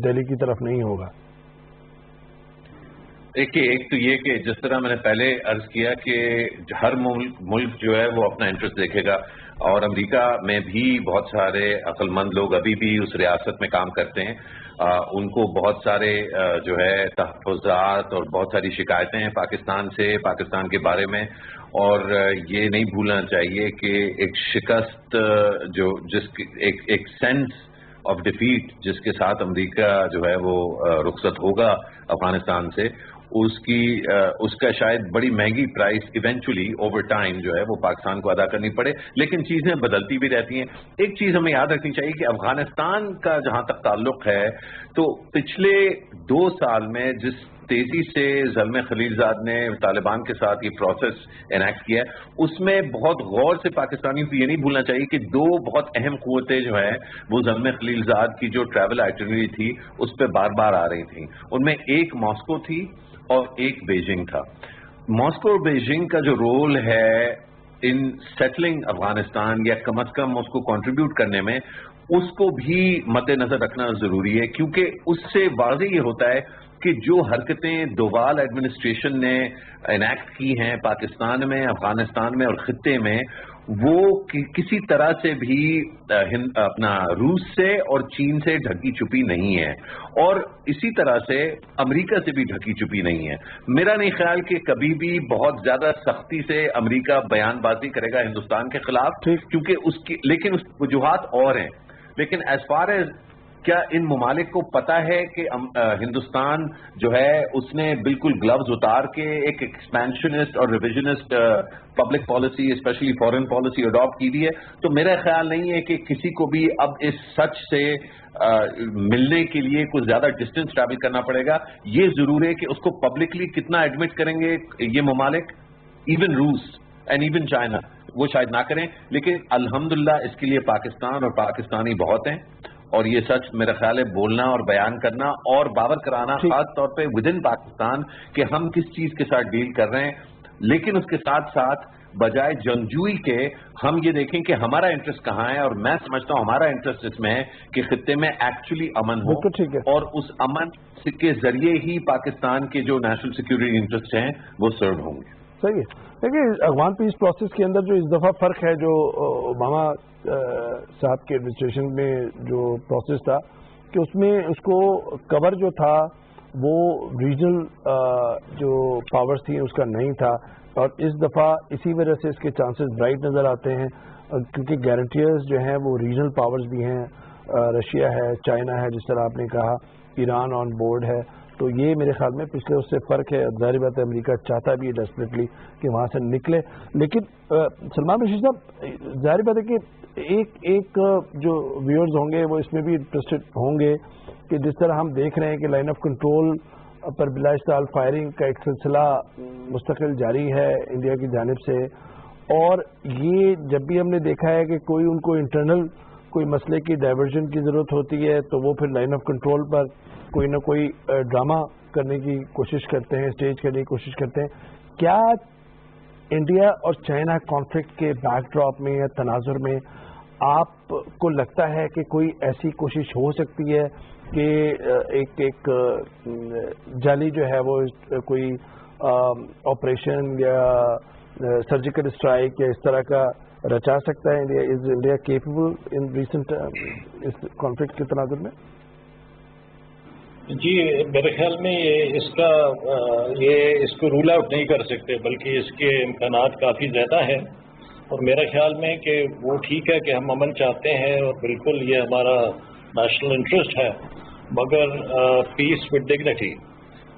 دہلی کی طرف نہیں ہوگا؟ دیکھیے ایک تو یہ کہ جس طرح میں نے پہلے عرض کیا کہ ہر ملک جو ہے وہ اپنا انٹرسٹ دیکھے گا, اور امریکہ میں بھی بہت سارے عقل مند لوگ ابھی بھی اس ریاست میں کام کرتے ہیں. ان کو بہت سارے جو ہے تحفظات اور بہت ساری شکایتیں ہیں پاکستان سے, پاکستان کے بارے میں, اور یہ نہیں بھولنا چاہیے کہ ایک شکست جو ایک سینس آف ڈیفیٹ جس کے ساتھ امریکہ جو ہے وہ رخصت ہوگا افغانستان سے, اس کا شاید بڑی مہنگی پرائس ایونچولی اوور ٹائم جو ہے وہ پاکستان کو ادا کرنی پڑے. لیکن چیزیں بدلتی بھی رہتی ہیں. ایک چیز ہمیں یاد رکھنی چاہیے کہ افغانستان کا جہاں تک تعلق ہے تو پچھلے 2 سال میں جس तेजी से ज़ल्मे खलीलजाद ने तालिबान के साथ ये प्रोसेस एनैक्ट किया है, उसमें बहुत गौर से पाकिस्तानियों को ये नहीं भूलना चाहिए कि दो बहुत अहम कुव्वतें जो है वो ज़ल्मे खलीलजाद की जो ट्रैवल आइटनरी थी उस पर बार बार आ रही थी। उनमें एक मॉस्को थी और एक बीजिंग था। मॉस्को और बीजिंग का जो रोल है इन सेटलिंग अफगानिस्तान या कम अज कम उसको कंट्रीब्यूट करने में, उसको भी मद्देनजर रखना जरूरी है, क्योंकि उससे वाज़ेह ये होता है कि जो हरकतें दोवाल एडमिनिस्ट्रेशन ने इनैक्ट की हैं पाकिस्तान में, अफगानिस्तान में और खित्ते में, वो किसी तरह से भी अपना रूस से और चीन से ढकी छुपी नहीं है और इसी तरह से अमेरिका से भी ढकी छुपी नहीं है। मेरा नहीं ख्याल कि कभी भी बहुत ज्यादा सख्ती से अमेरिका बयानबाजी करेगा हिंदुस्तान के खिलाफ, क्योंकि लेकिन उसकी वजूहात और हैं। लेकिन एज फार एज क्या इन ममालिक को पता है कि हिंदुस्तान जो है उसने बिल्कुल ग्लव्स उतार के एक एक्सपेंशनिस्ट और revisionist public policy, specially foreign policy adopt की हुई है, तो मेरा ख्याल नहीं है कि किसी को भी अब इस सच से मिलने के लिए कुछ ज्यादा डिस्टेंस ट्रैवल करना पड़ेगा। ये जरूर है कि उसको पब्लिकली कितना एडमिट करेंगे ये ममालिक, इवन रूस एंड इवन चाइना, वो शायद ना करें, लेकिन अल्हम्दुलिल्लाह इसके लिए पाकिस्तान और पाकिस्तानी बहुत हैं और ये सच मेरा ख्याल है बोलना और बयान करना और बावर कराना खास तौर पे विद इन पाकिस्तान कि हम किस चीज के साथ डील कर रहे हैं, लेकिन उसके साथ साथ बजाय जंगजूई के हम ये देखें कि हमारा इंटरेस्ट कहाँ है। और मैं समझता हूँ हमारा इंटरेस्ट इसमें है कि खित्ते में एक्चुअली अमन हो और उस अमन के जरिए ही पाकिस्तान के जो नेशनल सिक्योरिटी इंटरेस्ट हैं वो सर्व होंगे। सही है। देखिए अफगान पीस प्रोसेस के अंदर जो इस दफा फर्क है, जो ओबामा साहब के एडमिनिस्ट्रेशन में जो प्रोसेस था कि उसमें उसको कवर जो था वो रीजनल जो पावर्स थी उसका नहीं था और इस दफा इसी वजह से इसके चांसेस ब्राइट नजर आते हैं क्योंकि गारंटियर्स जो हैं वो रीजनल पावर्स भी हैं, रशिया है, चाइना है, जिस तरह आपने कहा ईरान ऑन बोर्ड है, तो ये मेरे ख्याल में पिछले उससे फर्क है। ज़ाहिर बात है अमेरिका चाहता भी है डेस्परेटली कि वहाँ से निकले, लेकिन सलमान बशीर साहब ज़ाहिर बात है कि एक जो व्यूअर्स होंगे वो इसमें भी इंटरेस्टेड होंगे कि जिस तरह हम देख रहे हैं कि लाइन ऑफ कंट्रोल पर बिलाइस्ताल फायरिंग का एक सिलसिला मुस्तकिल जारी है इंडिया की जानिब से, और ये जब भी हमने देखा है कि कोई उनको इंटरनल कोई मसले की डाइवर्जन की ज़रूरत होती है तो वो फिर लाइन ऑफ कंट्रोल पर कोई ना कोई ड्रामा करने की कोशिश करते हैं, स्टेज करने की कोशिश करते हैं। क्या इंडिया और चाइना कॉन्फ्लिक्ट के बैकड्रॉप में या तनाजुर में आपको लगता है कि कोई ऐसी कोशिश हो सकती है कि एक जाली जो है वो कोई ऑपरेशन या सर्जिकल स्ट्राइक या इस तरह का रचा सकता है? Is India capable in recent इस कॉन्फ्लिक्ट के तनाजुर में? जी मेरे ख्याल में इसको रूल आउट नहीं कर सकते, बल्कि इसके इम्कानात काफ़ी ज़्यादा हैं और मेरा ख्याल में कि वो ठीक है कि हम अमन चाहते हैं और बिल्कुल ये हमारा नेशनल इंटरेस्ट है, मगर पीस विद डिग्निटी।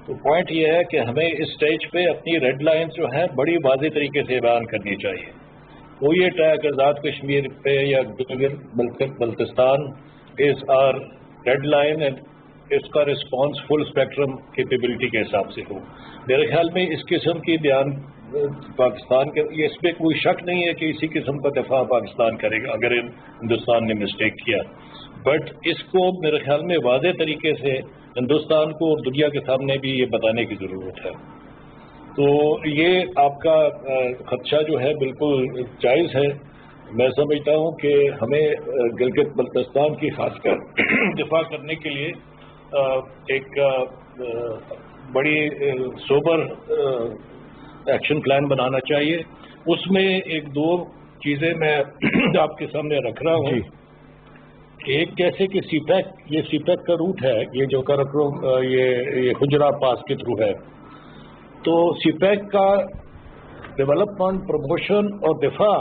तो पॉइंट ये है कि हमें इस स्टेज पे अपनी रेड लाइन जो है बड़ी वाज़ेह तरीके से बयान करनी चाहिए। वो ये तय कि आज़ाद कश्मीर पे या Baltistan is our red line and इसका रिस्पांस फुल स्पेक्ट्रम कैपेबिलिटी के हिसाब से हो। मेरे ख्याल में इस किस्म की बयान पाकिस्तान के, इसमें कोई शक नहीं है कि इसी किस्म का दफा पाकिस्तान करेगा अगर हिंदुस्तान ने मिस्टेक किया, बट इसको मेरे ख्याल में वाज़ेह तरीके से हिंदुस्तान को और दुनिया के सामने भी ये बताने की ज़रूरत है। तो ये आपका खदशा जो है बिल्कुल जायज़ है। मैं समझता हूँ कि हमें गिलगित बल्तिस्तान की खासकर दिफा करने के लिए एक बड़ी सोबर एक्शन प्लान बनाना चाहिए। उसमें एक दो चीज़ें मैं आपके सामने रख रहा हूँ। एक जैसे कि सीपैक, ये सीपैक का रूट है, ये जो कार्यक्रम ये गुजरात पास के थ्रू है, तो सीपैक का डेवलपमेंट, प्रमोशन और दिफा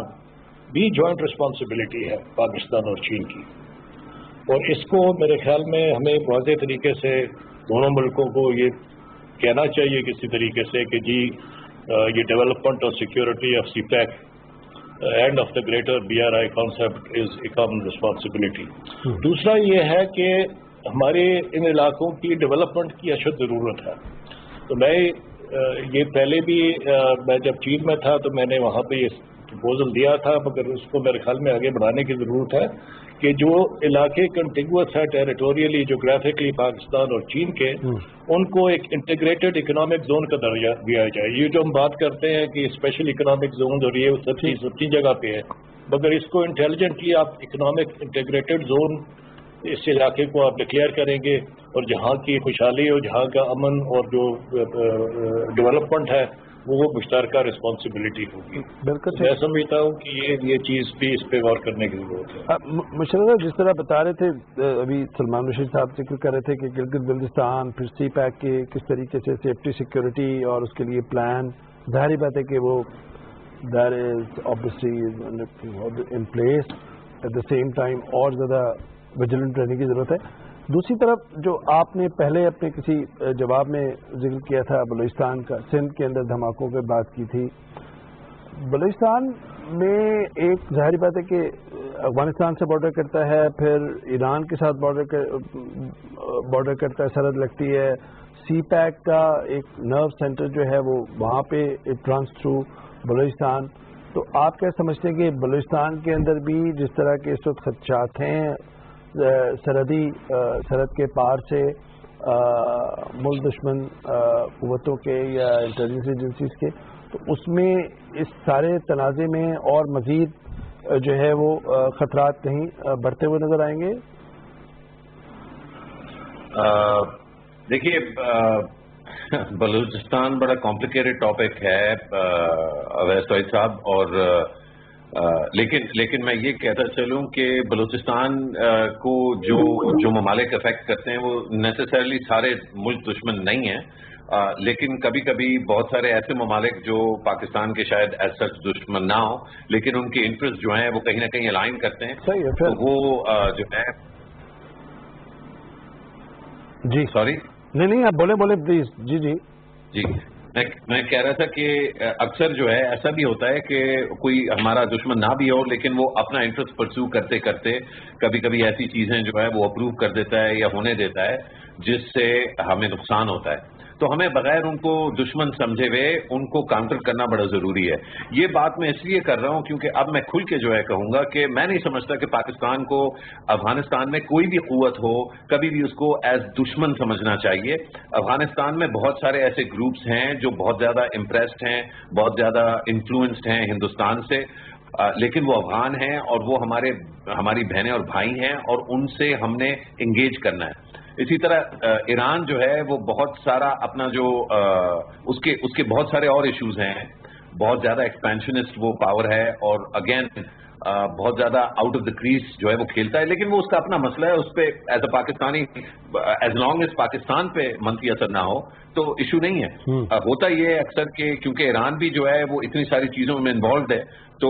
भी जॉइंट रिस्पॉन्सिबिलिटी है पाकिस्तान और चीन की, और इसको मेरे ख्याल में हमें वाज़ेह तरीके से दोनों मुल्कों को ये कहना चाहिए किसी तरीके से कि जी ये डेवलपमेंट और security of CPEC end of the greater BRI concept is a common responsibility. दूसरा ये है कि हमारे इन इलाकों की डेवलपमेंट की अशद ज़रूरत है تو मैं ये पहले भी मैं जब चीन में था तो मैंने वहाँ पे ये प्रपोजल दिया था, मगर उसको मेरे ख्याल में आगे बढ़ाने की ज़रूरत है कि जो इलाके कंटिगुअस है टेरिटोरियली जोग्राफिकली पाकिस्तान और चीन के, उनको एक इंटीग्रेटेड इकोनॉमिक जोन का दर्जा दिया जाए। ये जो हम बात करते हैं कि स्पेशल इकोनॉमिक जोन और ये सबकी जगह पे है, मगर इसको इंटेलिजेंटली आप इकोनॉमिक इंटीग्रेटेड जोन इस इलाके को आप डिक्लेयर करेंगे और जहाँ की खुशहाली और जहाँ का अमन और जो डेवलपमेंट है वो मुश्तरका रिस्पॉन्सिबिलिटी होगी। बिल्कुल मैं समझता हूँ कि ये चीज़ भी इस पे गौर करने की जरूरत है। मुशर्रफ साहब, जिस तरह बता रहे थे, अभी सलमान रशीद साहब जिक्र कर रहे थे कि गिलगित बल्तिस्तान फिर सी पैक के किस तरीके से सेफ्टी सिक्योरिटी और उसके लिए प्लान, जाहिर बात है कि वो that is obviously in place, at the same time और ज़्यादा विजिलेंट रहने की ज़रूरत है। दूसरी तरफ जो आपने पहले अपने किसी जवाब में जिक्र किया था बलूचिस्तान का, सिंध के अंदर धमाकों की बात की थी, बलूचिस्तान में एक जाहिर बात है कि अफगानिस्तान से बॉर्डर करता है, फिर ईरान के साथ बॉर्डर करता है, सरहद लगती है, सी पैक का एक नर्व सेंटर जो है वो वहाँ पे इट रन्स थ्रू बलूचिस्तान। तो आप क्या समझते हैं कि बलूचिस्तान के अंदर भी जिस तरह के इस वक्त खदशात हैं सरहद के पार से मुल्क दुश्मन कुव्वतों के या इंटेलिजेंस एजेंसीज के, तो उसमें इस सारे तनाज़े में और मज़ीद जो है वो खतरात कहीं बढ़ते हुए नजर आएंगे? देखिए, बलूचिस्तान बड़ा कॉम्प्लिकेटेड टॉपिक है अवैस सईद साहब, और लेकिन मैं ये कहता चलूं कि बलूचिस्तान को जो ममालिक अफेक्ट करते हैं वो नेसेसरली सारे मुल्क दुश्मन नहीं हैं, लेकिन कभी कभी बहुत सारे ऐसे ममालिक जो पाकिस्तान के शायद एज सच दुश्मन ना हो, लेकिन उनके इंटरेस्ट जो हैं वो कहीं ना कहीं अलाइन करते हैं। सही है, तो वो जो है जी सॉरी नहीं आप बोले प्लीज। जी मैं कह रहा था कि अक्सर जो है ऐसा भी होता है कि कोई हमारा दुश्मन ना भी हो, लेकिन वो अपना इंटरेस्ट परस्यू करते करते कभी कभी ऐसी चीजें जो है वो अप्रूव कर देता है या होने देता है जिससे हमें नुकसान होता है। तो हमें बगैर उनको दुश्मन समझे हुए उनको काउंटर करना बड़ा जरूरी है। ये बात मैं इसलिए कर रहा हूं क्योंकि अब मैं खुल के जो है कहूंगा कि मैं नहीं समझता कि पाकिस्तान को अफगानिस्तान में कोई भी कुव्वत हो कभी भी उसको एज दुश्मन समझना चाहिए। अफगानिस्तान में बहुत सारे ऐसे ग्रुप्स हैं जो बहुत ज्यादा इम्प्रेस्ड हैं, बहुत ज्यादा इन्फ्लुएंस्ड हैं हिंदुस्तान से, लेकिन वो अफगान हैं और वो हमारी बहनें और भाई हैं और उनसे हमने इंगेज करना है। इसी तरह ईरान जो है वो बहुत सारा अपना जो उसके बहुत सारे और इश्यूज हैं, बहुत ज्यादा एक्सपेंशनिस्ट वो पावर है और अगेन बहुत ज्यादा आउट ऑफ द क्रीज जो है वो खेलता है, लेकिन वो उसका अपना मसला है, उस पर as a Pakistani as long as Pakistan पे मनफी असर ना हो तो इशू नहीं है। होता ये है अक्सर के क्योंकि ईरान भी जो है वो इतनी सारी चीजों में इन्वॉल्व है, तो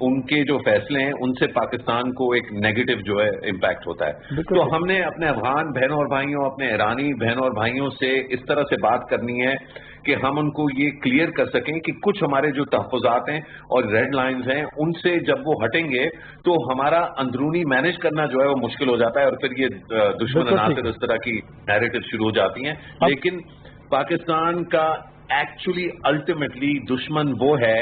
उनके जो फैसले हैं उनसे पाकिस्तान को एक नेगेटिव जो है इम्पैक्ट होता है। तो हमने अपने अफगान बहनों और भाइयों, अपने ईरानी बहनों और भाइयों से इस तरह से बात करनी है कि हम उनको ये क्लियर कर सकें कि कुछ हमारे जो तहफ़्फ़ुज़ात हैं और रेड लाइंस हैं उनसे जब वो हटेंगे तो हमारा अंदरूनी मैनेज करना जो है वो मुश्किल हो जाता है और फिर ये दुश्मन नासिर इस तरह की नैरेटिव शुरू हो जाती हैं। लेकिन पाकिस्तान का एक्चुअली अल्टीमेटली दुश्मन वो है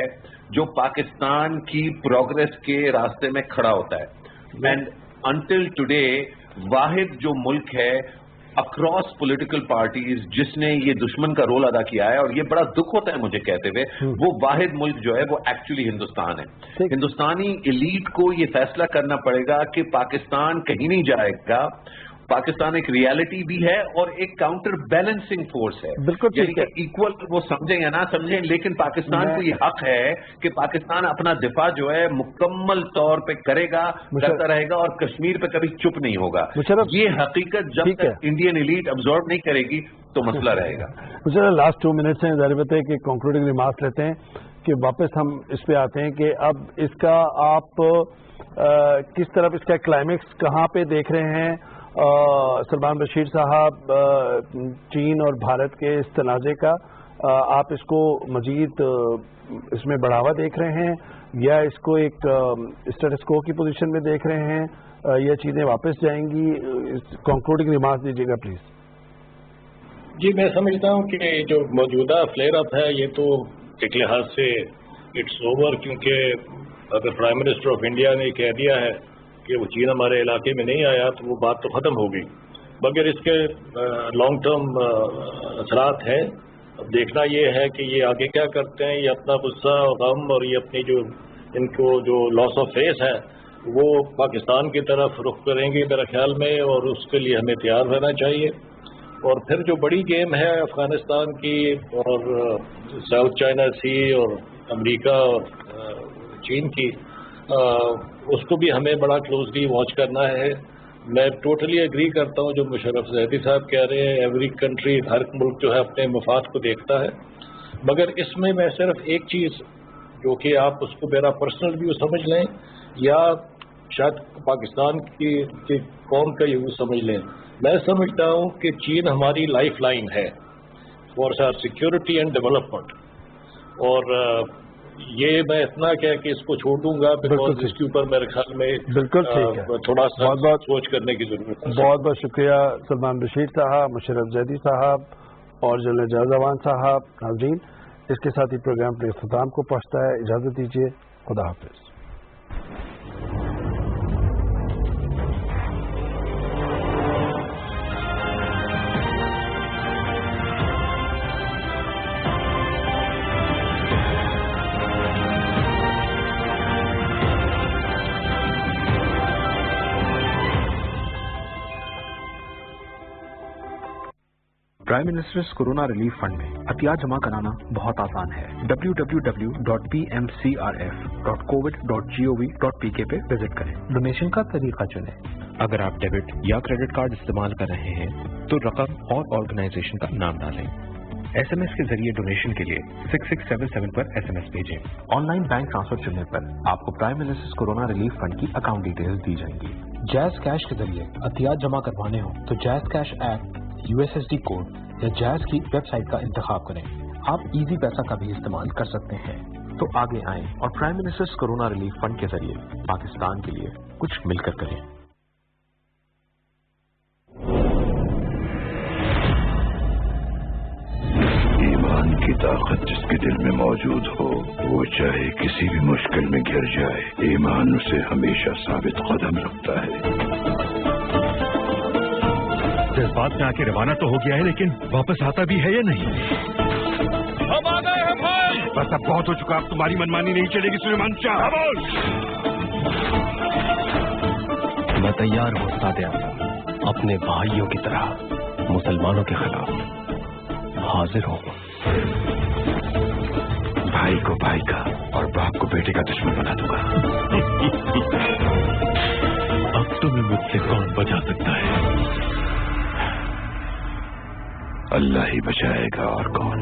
जो पाकिस्तान की प्रोग्रेस के रास्ते में खड़ा होता है। एंड अंटिल टुडे वाहिद जो मुल्क है अक्रॉस पॉलिटिकल पार्टीज जिसने ये दुश्मन का रोल अदा किया है, और ये बड़ा दुख होता है मुझे कहते हुए, वो वाहिद मुल्क जो है वो एक्चुअली हिंदुस्तान है। हिंदुस्तानी एलीट को ये फैसला करना पड़ेगा कि पाकिस्तान कहीं नहीं जाएगा, पाकिस्तान एक रियलिटी भी है और एक काउंटर बैलेंसिंग फोर्स है। बिल्कुल ठीक है, इक्वल वो समझें या ना समझें, लेकिन पाकिस्तान को ये हक है कि पाकिस्तान अपना दिफा जो है मुकम्मल तौर पे करेगा, करता रहेगा और कश्मीर पे कभी चुप नहीं होगा। ये हकीकत जब तक इंडियन एलीट अब्सॉर्ब नहीं करेगी तो मसला रहेगा। मुझे लास्ट 2 मिनट्स हैं, जाहिर बात है कि कंक्लूडिंग रिमार्क्स लेते हैं कि वापस हम इस पे आते हैं कि अब इसका आप किस तरफ इसका क्लाइमेक्स कहाँ पे देख रहे हैं? सलमान बशीर साहब, चीन और भारत के इस तनाज़े का आप इसको मजीद इसमें बढ़ावा देख रहे हैं या इसको एक स्टेटस को की पोजीशन में देख रहे हैं या चीज़ें वापस जाएंगी? कंक्लूडिंग रिमार्क्स दीजिएगा प्लीज। جی میں سمجھتا ہوں کہ جو موجودہ فلیئر اپ ہے یہ تو ایک لحاظ سے اٹس اوور، کیونکہ اگر پرائم منسٹر آف انڈیا نے کہہ دیا ہے کہ وہ چین ہمارے علاقے میں نہیں آیا تو وہ بات تو ختم ہو گئی، مگر اس کے لانگ ٹرم اثرات ہیں. اب دیکھنا یہ ہے کہ یہ آگے کیا کرتے ہیں. یہ اپنا غصہ اور غم اور یہ اپنی جو ان کو جو لاس آف فیس ہے وہ پاکستان کی طرف رخ کریں گے میرے خیال میں، اور اس کے لیے ہمیں تیار رہنا چاہیے. اور پھر جو بڑی گیم ہے افغانستان کی اور ساؤتھ چائنا سی اور امریکہ اور چین کی، اس کو بھی ہمیں بڑا کلوزلی واچ کرنا ہے. میں ٹوٹلی ایگری کرتا ہوں جو مشرف زیدی صاحب کہہ رہے ہیں، ایوری کنٹری، ہر ملک جو ہے اپنے مفاد کو دیکھتا ہے. مگر اس میں صرف ایک چیز جو کہ آپ اس کو میرا پرسنل ویو سمجھ لیں یا شاید پاکستان کی قوم کا یہ سمجھ لیں، میں سمجھتا ہوں کہ چین ہماری لائف لائن ہے فار سیکورٹی اینڈ ڈیولپمنٹ. اور یہ میں اتنا کہہ کہ اس کو چھوڑ دوں گا بیکاز اس کے اوپر میرے خیال میں بالکل ٹھیک ہے، تھوڑا سا بہت سوچ کرنے کی ضرورت ہے. بہت بہت شکریہ سلمان بشیر صاحب، مشرف زیدی صاحب اور جنرل جازوان صاحب. ناظرین، اس کے ساتھ ہی پروگرام کے اختتام کو پہنچتا ہے. اجازت دیجیے، خدا حافظ. Prime ministers corona relief fund میں عطیہ جمع کرانا بہت آسان ہے. www.pmcrf.covid.gov.pk پہ وزٹ کریں. ڈونیشن کا طریقہ چنیں. اگر آپ ڈیبٹ یا کریڈٹ کارڈ استعمال کر رہے ہیں تو رقم اور آرگنائزیشن کا نام ڈالیں. ایس ایم ایس کے ذریعے ڈونیشن کے لیے 6677 پر ایس ایم ایس بھیجیں. آن لائن بینک ٹرانسفر چننے پر آپ کو prime ministers corona relief fund کی اکاؤنٹ ڈیٹیلز دی جائیں گی. جائز کیش کے ذریعے عطیات جمع کروانے ہوں تو جائز کیش ایپ، USSD کوڈ یا جائز کی ویب سائٹ کا انتخاب کریں. آپ ایزی پیسہ کا بھی استعمال کر سکتے ہیں. تو آگے آئیں اور prime ministers corona relief fund کے ذریعے پاکستان کے لیے کچھ مل کر کریں. ایمان کی طاقت جس کے دل میں موجود ہو وہ چاہے کسی بھی مشکل میں گر جائے، ایمان اسے ہمیشہ ثابت قدم رکھتا ہے. جذبات میں آ کے روانہ تو ہو گیا ہے لیکن واپس آتا بھی ہے یا نہیں؟ ہم آ گئے ہیں بھائی. بس اب بہت ہو چکا، اب تمہاری منمانی نہیں چلے گی سلیمان شاہ. میں تیار ہوں سادہ اعظم، اپنے بھائیوں کی طرح مسلمانوں کے خلاف حاضر ہوں. بھائی کو بھائی کا اور باپ کو بیٹے کا دشمن بنا دوں گا. اب تمہیں مجھ سے کون بچا سکتا ہے؟ اللہ ہی بچائے گا اور کون.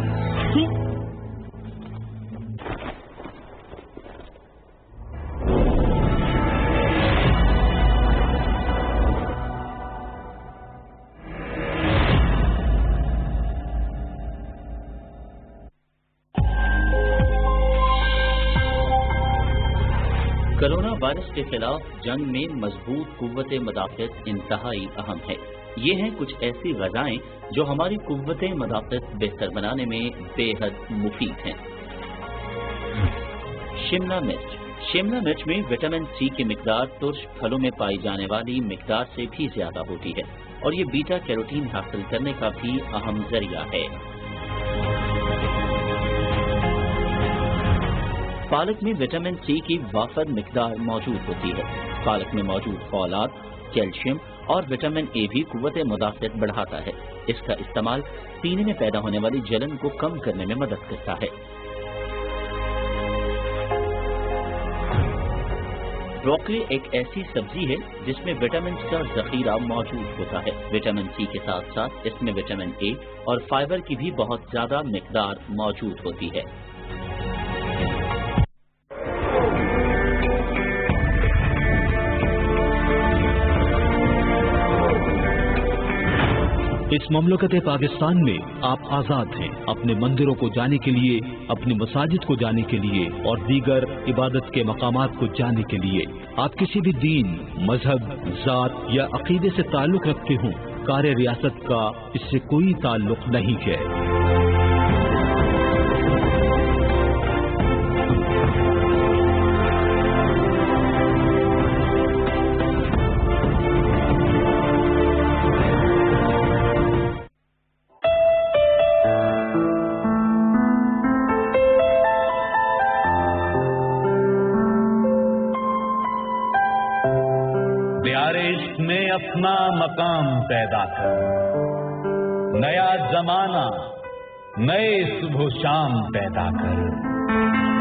کورونا وائرس کے خلاف جنگ میں مضبوط قوت مدافعت انتہائی اہم ہے. یہ ہیں کچھ ایسی غذائیں جو ہماری قوت مدافعت بہتر بنانے میں بے حد مفید ہیں. شملہ مرچ. شملہ مرچ میں وٹامن سی کی مقدار ترش پھلوں میں پائی جانے والی مقدار سے بھی زیادہ ہوتی ہے اور یہ بیٹا کیروٹین حاصل کرنے کا بھی اہم ذریعہ ہے. پالک میں وٹامن سی کی وافر مقدار موجود ہوتی ہے. پالک میں موجود فولاد، کیلشیم اور وٹامن اے بھی قوت مدافعت بڑھاتا ہے. اس کا استعمال سینے میں پیدا ہونے والی جلن کو کم کرنے میں مدد کرتا ہے. بروکلی ایک ایسی سبزی ہے جس میں وٹامن کا ذخیرہ موجود ہوتا ہے. وٹامن سی کے ساتھ ساتھ اس میں وٹامن اے اور فائبر کی بھی بہت زیادہ مقدار موجود ہوتی ہے. اس مملکت پاکستان میں آپ آزاد ہیں اپنے مندروں کو جانے کے لیے، اپنی مساجد کو جانے کے لیے اور دیگر عبادت کے مقامات کو جانے کے لیے. آپ کسی بھی دین، مذہب، ذات یا عقیدے سے تعلق رکھتے ہوں अहलकार रियासत का इससे कोई ताल्लुक नहीं है। में अपना मकाम पैदा कर, नया जमाना नए सुबह शाम पैदा कर।